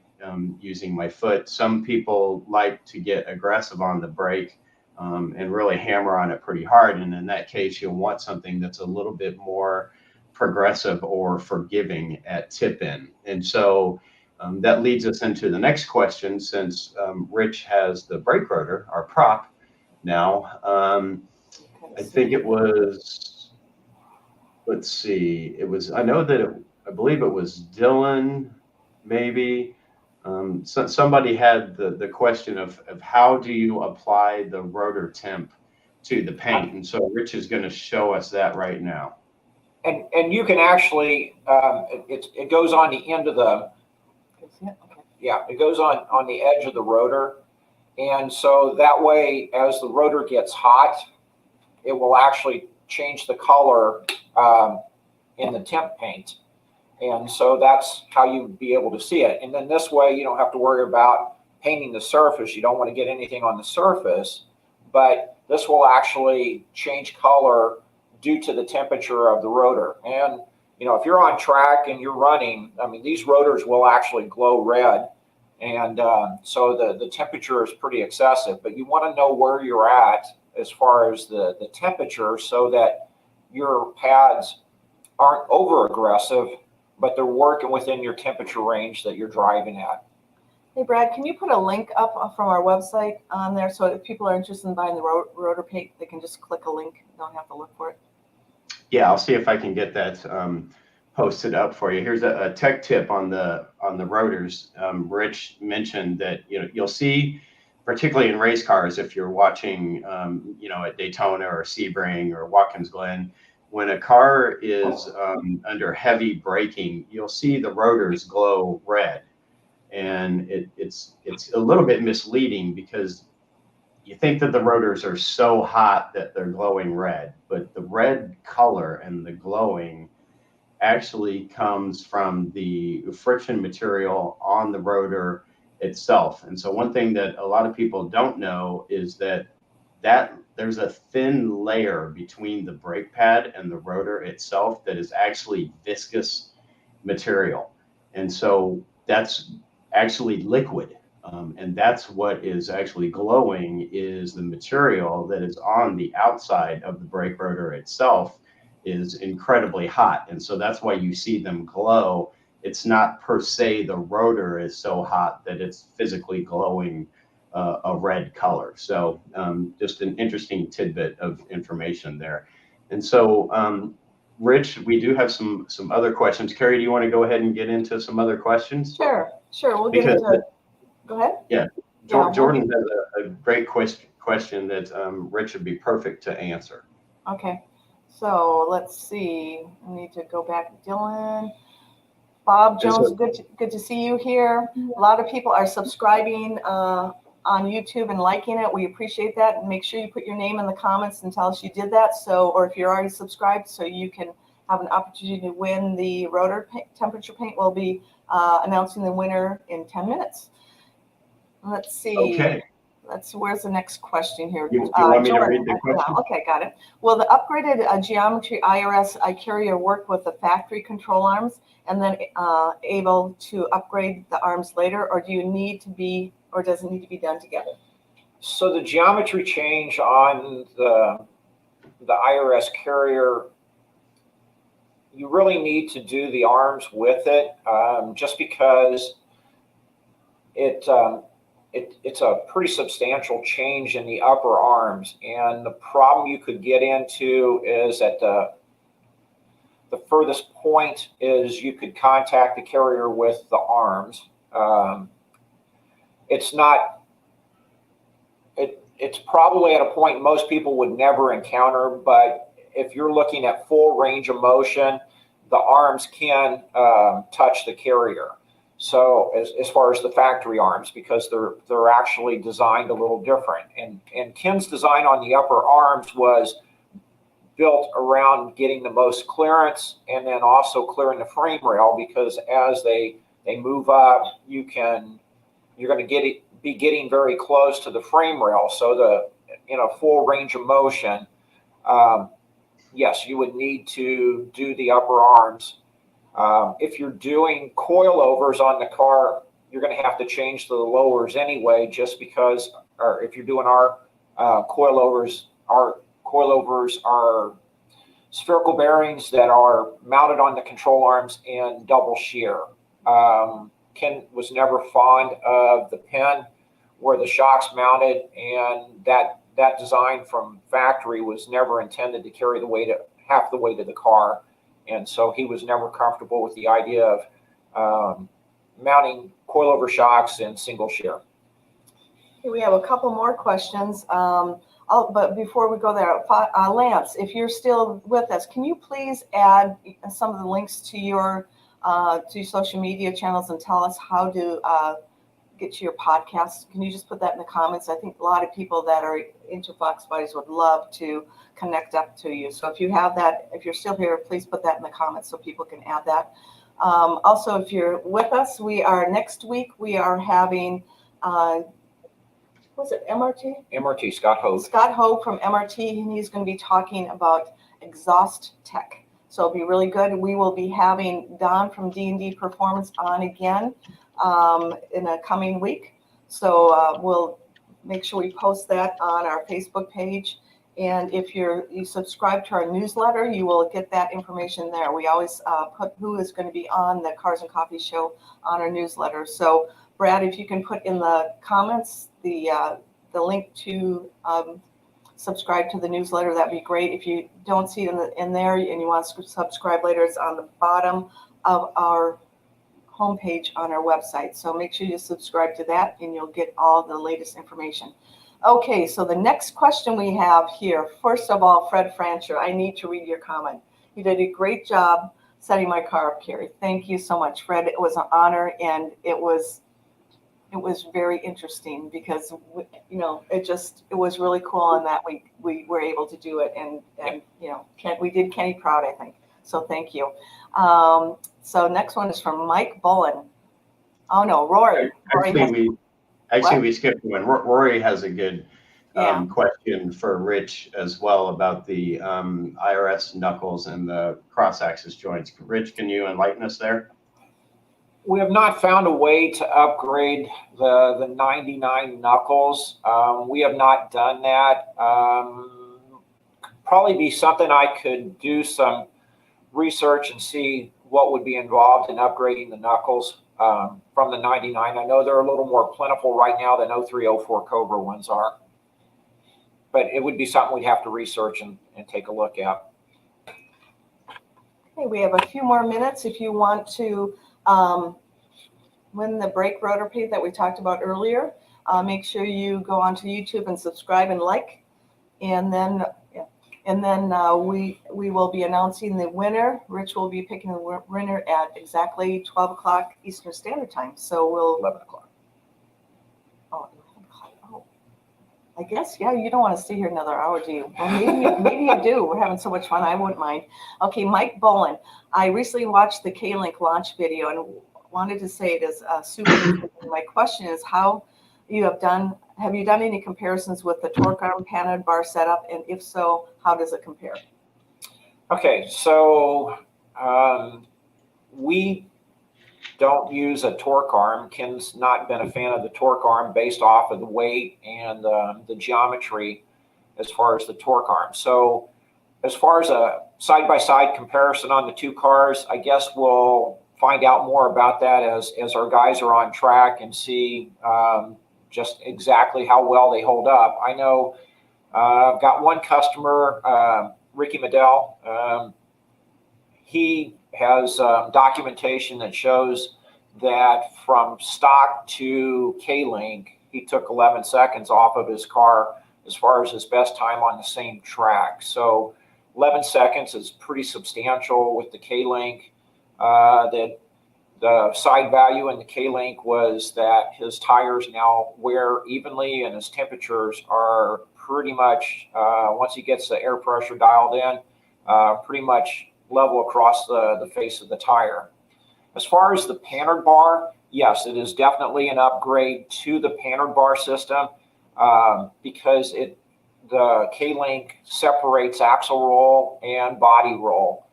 using my foot. Some people like to get aggressive on the brake and really hammer on it pretty hard. And in that case, you'll want something that's a little bit more progressive or forgiving at tip in. And so that leads us into the next question, since Rich has the brake rotor, our prop now. I think it was, let's see, I believe it was Dylan, maybe. So somebody had the question of how do you apply the rotor temp to the paint? And so Rich is going to show us that right now. And you can actually, it goes on the end of the, yeah, it goes on the edge of the rotor. And so that way, as the rotor gets hot, it will actually change the color in the temp paint. And so that's how you'd be able to see it. And then this way, you don't have to worry about painting the surface. You don't want to get anything on the surface, but this will actually change color due to the temperature of the rotor. And, you know, if you're on track and you're running, I mean, these rotors will actually glow red. And so the temperature is pretty excessive, but you want to know where you're at as far as the temperature, so that your pads aren't over aggressive, but they're working within your temperature range that you're driving at. Hey, Brad, can you put a link up from our website on there, so if people are interested in buying the rotor paint, they can just click a link, don't have to look for it? Yeah, I'll see if I can get that posted up for you. Here's a tech tip on the rotors. Rich mentioned that, you know, you'll see, particularly in race cars, if you're watching, you know, at Daytona or Sebring or Watkins Glen, when a car is under heavy braking, you'll see the rotors glow red, and it's a little bit misleading, because you think that the rotors are so hot that they're glowing red, but the red color and the glowing actually comes from the friction material on the rotor itself. And so one thing that a lot of people don't know is that there's a thin layer between the brake pad and the rotor itself that is actually viscous material. And so that's actually liquid. And that's what is actually glowing, is the material that is on the outside of the brake rotor itself is incredibly hot. And so that's why you see them glow. It's not per se the rotor is so hot that it's physically glowing a red color. So just an interesting tidbit of information there. And so, Rich, we do have some other questions. Carrie, do you want to go ahead and get into some other questions? Sure. We'll get into it. Go ahead. Yeah. Jordan has a great question that Rich would be perfect to answer. Okay. So let's see. I need to go back to Dylan. Bob Jones, good to see you here. A lot of people are subscribing on YouTube and liking it. We appreciate that. And make sure you put your name in the comments and tell us you did that. So, or if you're already subscribed, so you can have an opportunity to win the rotor temperature paint. We'll be announcing the winner in 10 minutes. Let's see. Okay. Where's the next question here? You want me to read the question? Yeah, okay, got it. Will the upgraded geometry IRS carrier work with the factory control arms and then able to upgrade the arms later, or does it need to be done together? So the geometry change on the IRS carrier, you really need to do the arms with it, just because it's a pretty substantial change in the upper arms. And the problem you could get into is at the furthest point is you could contact the carrier with the arms. it's probably at a point most people would never encounter, but if you're looking at full range of motion, the arms can touch the carrier. So as far as the factory arms, because they're actually designed a little different. And Ken's design on the upper arms was built around getting the most clearance and then also clearing the frame rail, because as they move up, you're going to be getting very close to the frame rail. So in a full range of motion, yes, you would need to do the upper arms. If you're doing coilovers on the car, you're going to have to change the lowers anyway, just because, or if you're doing our coilovers are spherical bearings that are mounted on the control arms and double shear. Ken was never fond of the pin where the shock's mounted, and that design from factory was never intended to carry the weight, half the weight of the car. And so he was never comfortable with the idea of mounting coilover shocks in single shear. We have a couple more questions. But before we go there, Lance, if you're still with us, can you please add some of the links to your social media channels and tell us how to get to your podcast? Can you just put that in the comments? I think a lot of people that are into Fox Buddies would love to connect up to you. So if you have that, if you're still here, please put that in the comments so people can add that. Also, if you're with us, next week we are having was it MRT? MRT, Scott Hogue. Scott Hogue from MRT, and he's going to be talking about exhaust tech. So it'll be really good. We will be having Don from D&D Performance on again in a coming week. So we'll make sure we post that on our Facebook page. And if you subscribe to our newsletter, you will get that information there. We always put who is going to be on the Cars and Coffee show on our newsletter. So Brad, if you can put in the comments the link to subscribe to the newsletter, that'd be great. If you don't see it in there and you want to subscribe later, it's on the bottom of our homepage on our website. So make sure you subscribe to that and you'll get all the latest information. Okay, so the next question we have here, first of all, Fred Francher, I need to read your comment. You did a great job setting my car up, Cari. Thank you so much, Fred. It was an honor, and it was very interesting because, you know, it was really cool, and that we were able to do it, and you know, we did Kenny proud, I think. So thank you. So next one is from Mike Bullen. Oh no, Rory. We skipped one. Rory has a good question for Rich as well about the IRS knuckles and the cross-axis joints. Rich, can you enlighten us there? We have not found a way to upgrade the 99 knuckles. We have not done that. Probably be something I could do some research and see what would be involved in upgrading the knuckles from the 99. I know they're a little more plentiful right now than 03, 04 Cobra ones are. But it would be something we'd have to research and take a look at. Okay, we have a few more minutes if you want to win the brake rotor paint that we talked about earlier. Make sure you go onto YouTube and subscribe and like, and then we will be announcing the winner. Rich will be picking the winner at exactly 12 o'clock Eastern Standard Time. So we'll 11 o'clock. Oh, 11 o'clock. Oh, I guess, yeah, you don't want to stay here another hour, do you? Well, maybe you do. We're having so much fun. I wouldn't mind. Okay, Mike Bolin. I recently watched the K-Link launch video and wanted to say it is super interesting. My question is have you done any comparisons with the torque arm padded bar setup? And if so, how does it compare? Okay, so we don't use a torque arm. Ken's not been a fan of the torque arm based off of the weight and the geometry as far as the torque arm. So as far as a side-by-side comparison on the two cars, I guess we'll find out more about that as our guys are on track and see just exactly how well they hold up. I know I've got one customer, Ricky Medell. He has documentation that shows that from stock to K-Link, he took 11 seconds off of his car as far as his best time on the same track. So 11 seconds is pretty substantial with the K-Link. The side value in the K-Link was that his tires now wear evenly and his temperatures are pretty much, once he gets the air pressure dialed in, pretty much level across the face of the tire. As far as the Panhard bar, yes, it is definitely an upgrade to the Panhard bar system because the K-Link separates axle roll and body roll.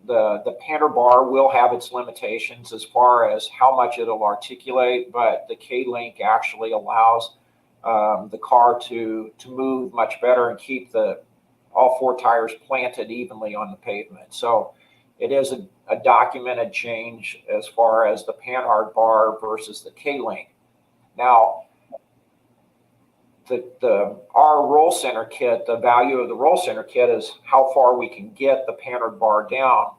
The Panhard bar will have its limitations as far as how much it'll articulate, but the K-Link actually allows the car to move much better and keep all four tires planted evenly on the pavement. So it is a documented change as far as the Panhard bar versus the K-Link. Now, our roll center kit, the value of the roll center kit is how far we can get the Panhard bar down.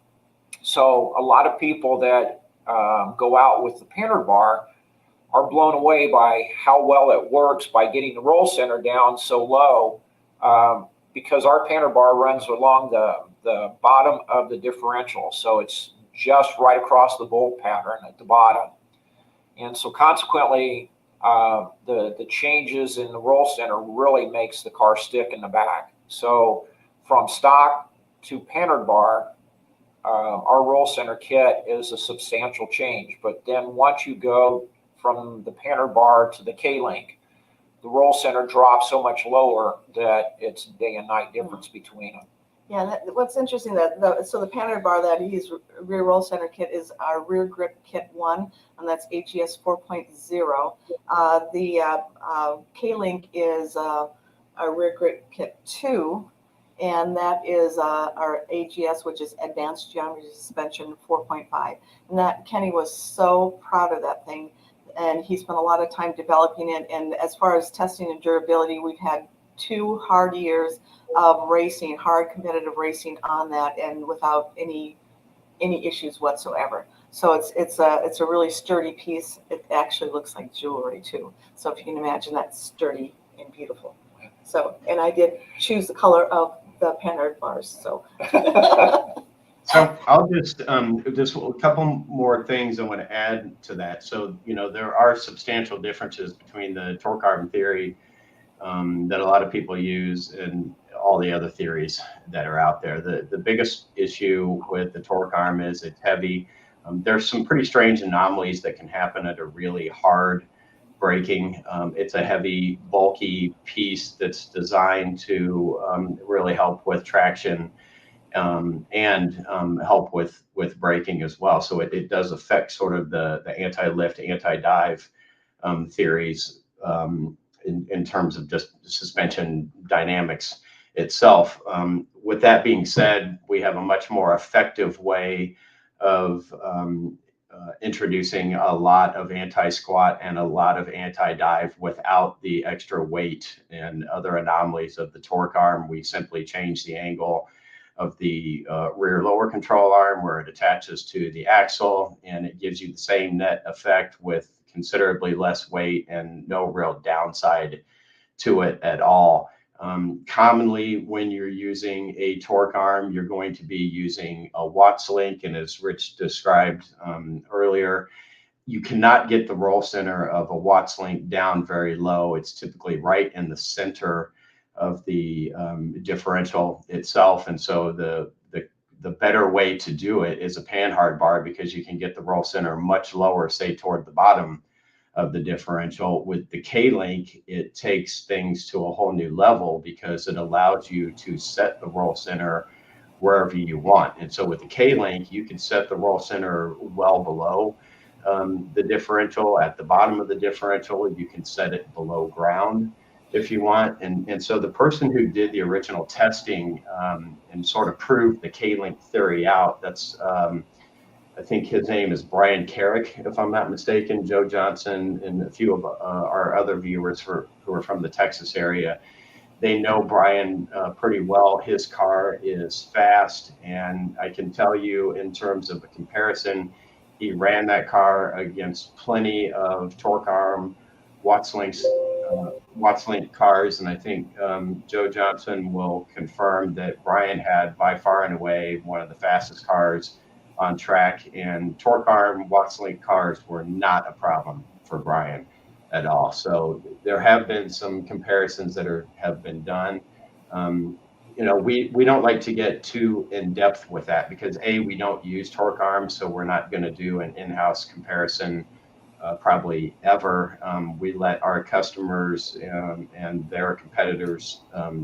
So a lot of people that go out with the Panhard bar are blown away by how well it works by getting the roll center down so low, because our Panhard bar runs along the bottom of the differential. So it's just right across the bolt pattern at the bottom. And so consequently, the changes in the roll center really makes the car stick in the back. So from stock to Panhard bar, our roll center kit is a substantial change. But then once you go from the Panhard bar to the K-Link, the roll center drops so much lower that it's day and night difference between them. Yeah, what's interesting so the Panhard bar that he's rear roll center kit is our rear grip kit 1, and that's AGS 4.0. The K-Link is our rear grip kit 2, and that is our AGS, which is Advanced Geometry Suspension 4.5. And that Kenny was so proud of that thing, and he spent a lot of time developing it. And as far as testing and durability, we've had 2 hard years of racing, hard competitive racing on that, and without any issues whatsoever. So it's a really sturdy piece. It actually looks like jewelry too. So if you can imagine, that's sturdy and beautiful. So, and I did choose the color of the Panhard bars. So. So I'll just a couple more things I want to add to that. So, there are substantial differences between the torque arm theory that a lot of people use and all the other theories that are out there. The biggest issue with the torque arm is it's heavy. There's some pretty strange anomalies that can happen at a really hard braking. It's a heavy, bulky piece that's designed to really help with traction and help with braking as well. So it does affect sort of the anti-lift, anti-dive theories in terms of just suspension dynamics itself. With that being said, we have a much more effective way of introducing a lot of anti-squat and a lot of anti-dive without the extra weight and other anomalies of the torque arm. We simply change the angle of the rear lower control arm where it attaches to the axle, and it gives you the same net effect with considerably less weight and no real downside to it at all. Commonly, when you're using a torque arm, you're going to be using a Watts link, and as Rich described earlier, you cannot get the roll center of a Watts link down very low. It's typically right in the center of the differential itself, and so the better way to do it is a Panhard bar, because you can get the roll center much lower, say toward the bottom of the differential. With the K-Link, it takes things to a whole new level because it allows you to set the roll center wherever you want. And so with the K-Link, you can set the roll center well below the differential, at the bottom of the differential. You can set it below ground if you want. And so the person who did the original testing and sort of proved the K-Link theory out, that's I think his name is Brian Carrick, if I'm not mistaken. Joe Johnson and a few of our other viewers who are from the Texas area, they know Brian pretty well. His car is fast, and I can tell you in terms of a comparison, he ran that car against plenty of torque arm Watts links Watts-Link cars, and I think Joe Johnson will confirm that Brian had by far and away one of the fastest cars on track, and torque arm Watts-Link cars were not a problem for Brian at all. So there have been some comparisons that have been done. We don't like to get too in depth with that because we don't use torque arms, so we're not going to do an in-house comparison probably ever. We let our customers and their competitors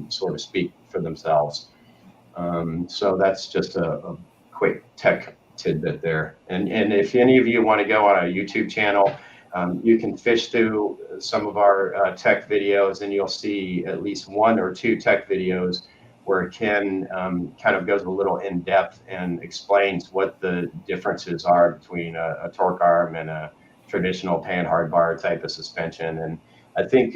sort of speak for themselves. So that's just a quick tech tidbit there. And if any of you want to go on a YouTube channel, you can fish through some of our tech videos, and you'll see at least 1 or 2 tech videos where Ken kind of goes a little in depth and explains what the differences are between a torque arm and a traditional pan-hard bar type of suspension. And I think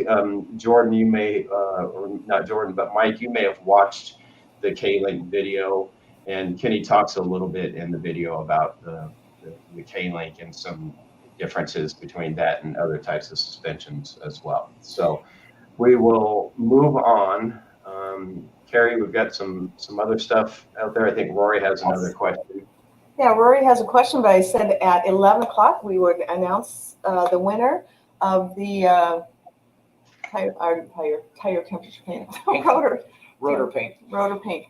Jordan, you may, or not Jordan, but Mike, you may have watched the K-Link video, and Kenny talks a little bit in the video about the K-Link and some differences between that and other types of suspensions as well. So we will move on. Cari, we've got some other stuff out there. I think Rory has another question. Yeah, Rory has a question, but I said at 11 o'clock we would announce the winner of the tire temperature paint. Rotor paint. Rotor paint.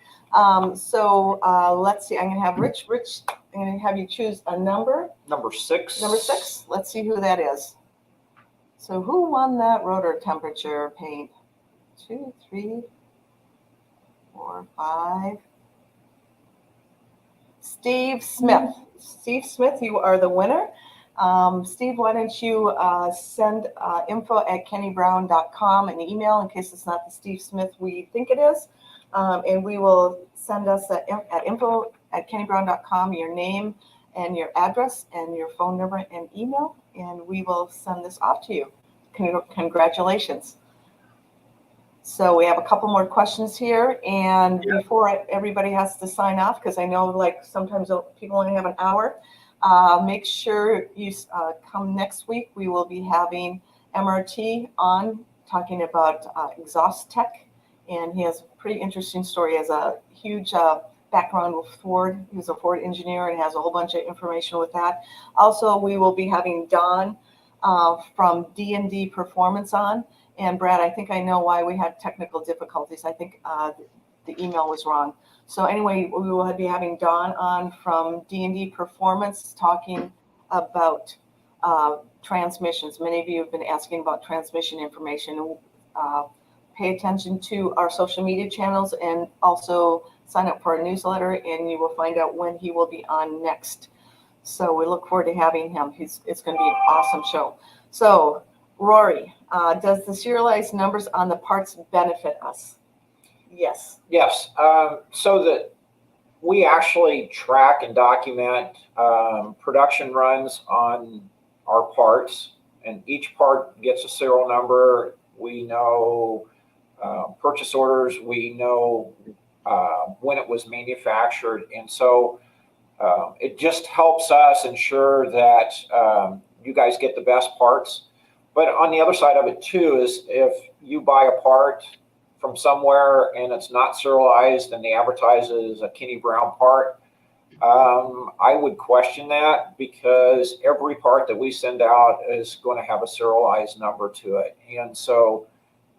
So let's see. I'm going to have Rich. I'm going to have you choose a number. Number 6. Number 6. Let's see who that is. So who won that rotor temperature paint? 2, 3, 4, 5. Steve Smith. Steve Smith, you are the winner. Steve, why don't you send info@kennybrown.com an email in case it's not the Steve Smith we think it is. And we will send us at info@kennybrown.com your name and your address and your phone number and email, and we will send this off to you. Congratulations. So we have a couple more questions here, and before everybody has to sign off, because I know like sometimes people only have an hour, make sure you come next week. We will be having MRT on talking about exhaust tech, and he has a pretty interesting story. He has a huge background with Ford. He was a Ford engineer and has a whole bunch of information with that. Also, we will be having Don from D&D Performance on. And Brad, I think I know why we had technical difficulties. I think the email was wrong. So anyway, we will be having Don on from D&D Performance talking about transmissions. Many of you have been asking about transmission information. Pay attention to our social media channels and also sign up for our newsletter, and you will find out when he will be on next. So we look forward to having him. It's going to be an awesome show. So Rory, does the serialized numbers on the parts benefit us? Yes. Yes. So that we actually track and document production runs on our parts, and each part gets a serial number. We know purchase orders. We know when it was manufactured. And so it just helps us ensure that you guys get the best parts. But on the other side of it too is if you buy a part from somewhere and it's not serialized and they advertise it as a Kenny Brown part, I would question that, because every part that we send out is going to have a serialized number to it. And so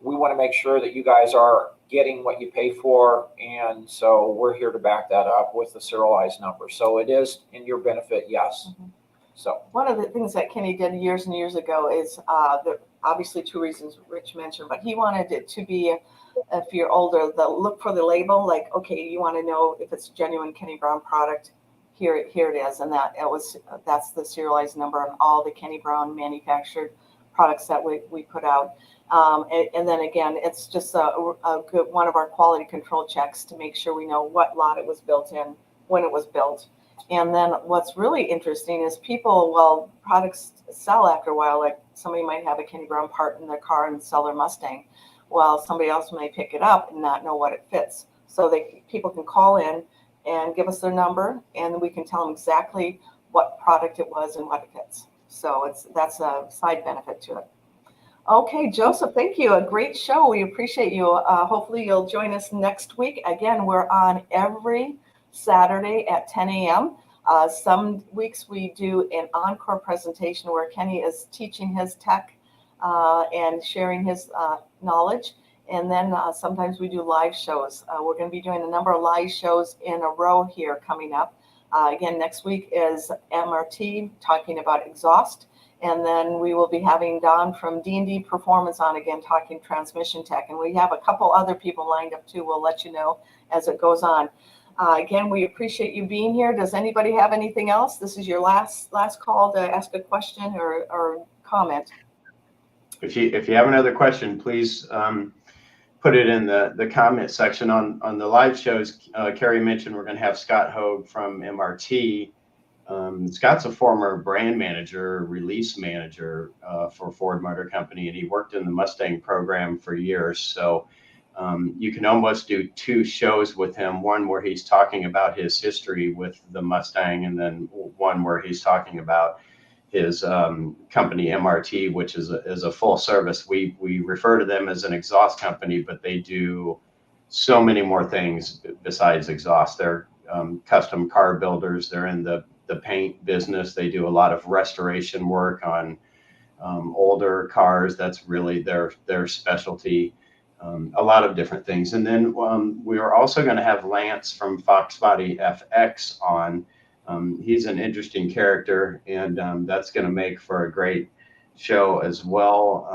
we want to make sure that you guys are getting what you pay for. And so we're here to back that up with the serialized number. So it is in your benefit, yes. Mm-hmm. So one of the things that Kenny did years and years ago is obviously 2 reasons Rich mentioned, but he wanted it to be, if you're older, look for the label, like, okay, you want to know if it's a genuine Kenny Brown product, here it is. And that's the serialized number on all the Kenny Brown manufactured products that we put out. And then again, it's just a good one of our quality control checks to make sure we know what lot it was built in, when it was built. And then what's really interesting is products sell after a while. Like somebody might have a Kenny Brown part in their car and sell their Mustang. Well, somebody else may pick it up and not know what it fits. So people can call in and give us their number, and we can tell them exactly what product it was and what it fits. So that's a side benefit to it. Okay, Joseph, thank you. A great show. We appreciate you. Hopefully you'll join us next week. Again, we're on every Saturday at 10 a.m. Some weeks we do an encore presentation where Kenny is teaching his tech and sharing his knowledge. And then sometimes we do live shows. We're going to be doing a number of live shows in a row here coming up. Again, next week is MRT talking about exhaust. And then we will be having Don from D&D Performance on again, talking transmission tech. And we have a couple other people lined up too. We'll let you know as it goes on. Again, we appreciate you being here. Does anybody have anything else? This is your last call to ask a question or comment. If you have another question, please put it in the comment section on the live shows. Cari mentioned we're going to have Scott Hogue from MRT. Scott's a former brand manager, release manager for Ford Motor Company, and he worked in the Mustang program for years. So you can almost do two shows with him, one where he's talking about his history with the Mustang, and then one where he's talking about his company MRT, which is a full service. We refer to them as an exhaust company, but they do so many more things besides exhaust. They're custom car builders. They're in the paint business. They do a lot of restoration work on older cars. That's really their specialty. A lot of different things. And then we are also going to have Lance from Fox Body FX on. He's an interesting character, and that's going to make for a great show as well.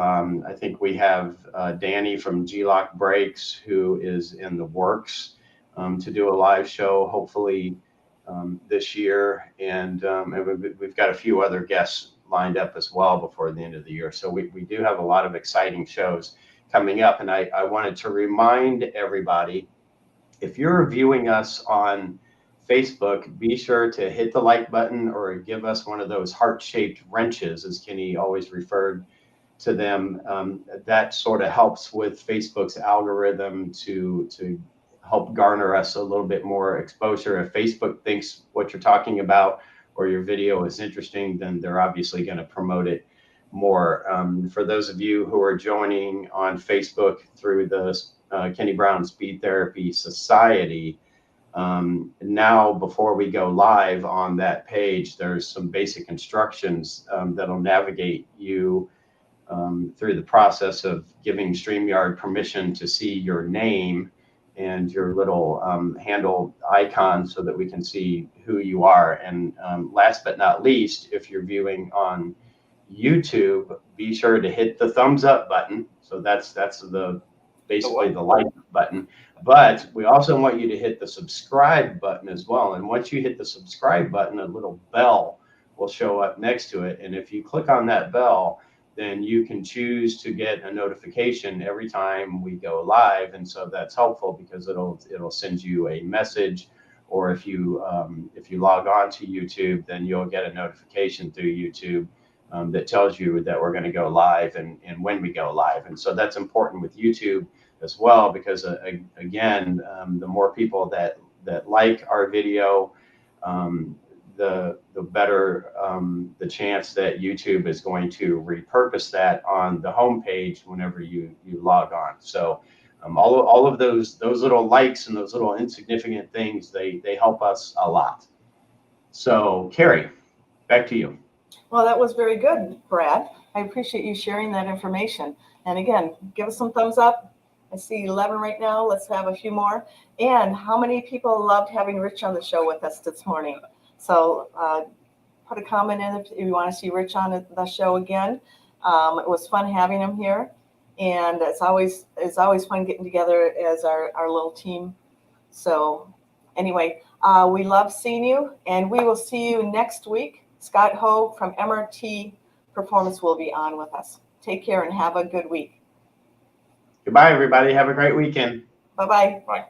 I think we have Danny from G-Lock Brakes, who is in the works to do a live show, hopefully this year. And we've got a few other guests lined up as well before the end of the year. So we do have a lot of exciting shows coming up. And I wanted to remind everybody, if you're viewing us on Facebook, be sure to hit the like button or give us one of those heart-shaped wrenches, as Kenny always referred to them. That sort of helps with Facebook's algorithm to help garner us a little bit more exposure. If Facebook thinks what you're talking about or your video is interesting, then they're obviously going to promote it more. For those of you who are joining on Facebook through the Kenny Brown Speed Therapy Society, now before we go live on that page, there's some basic instructions that'll navigate you through the process of giving StreamYard permission to see your name and your little handle icon so that we can see who you are. And last but not least, if you're viewing on YouTube, be sure to hit the thumbs up button. So that's basically the like button. But we also want you to hit the subscribe button as well. And once you hit the subscribe button, a little bell will show up next to it. And if you click on that bell, then you can choose to get a notification every time we go live. And so that's helpful because it'll send you a message, or if you log on to YouTube, then you'll get a notification through YouTube that tells you that we're going to go live and when we go live. And so that's important with YouTube as well, because again, the more people that like our video, the better the chance that YouTube is going to repurpose that on the homepage whenever you log on. So all of those little likes and those little insignificant things, they help us a lot. So Cari, back to you. Well, that was very good, Brad. I appreciate you sharing that information. And again, give us some thumbs up. I see 11 right now. Let's have a few more. And how many people loved having Rich on the show with us this morning? So put a comment in if you want to see Rich on the show again. It was fun having him here. And it's always fun getting together as our little team. So anyway, we love seeing you. And we will see you next week. Scott Hogue from MRT Performance will be on with us. Take care and have a good week. Goodbye, everybody. Have a great weekend. Bye-bye. Bye.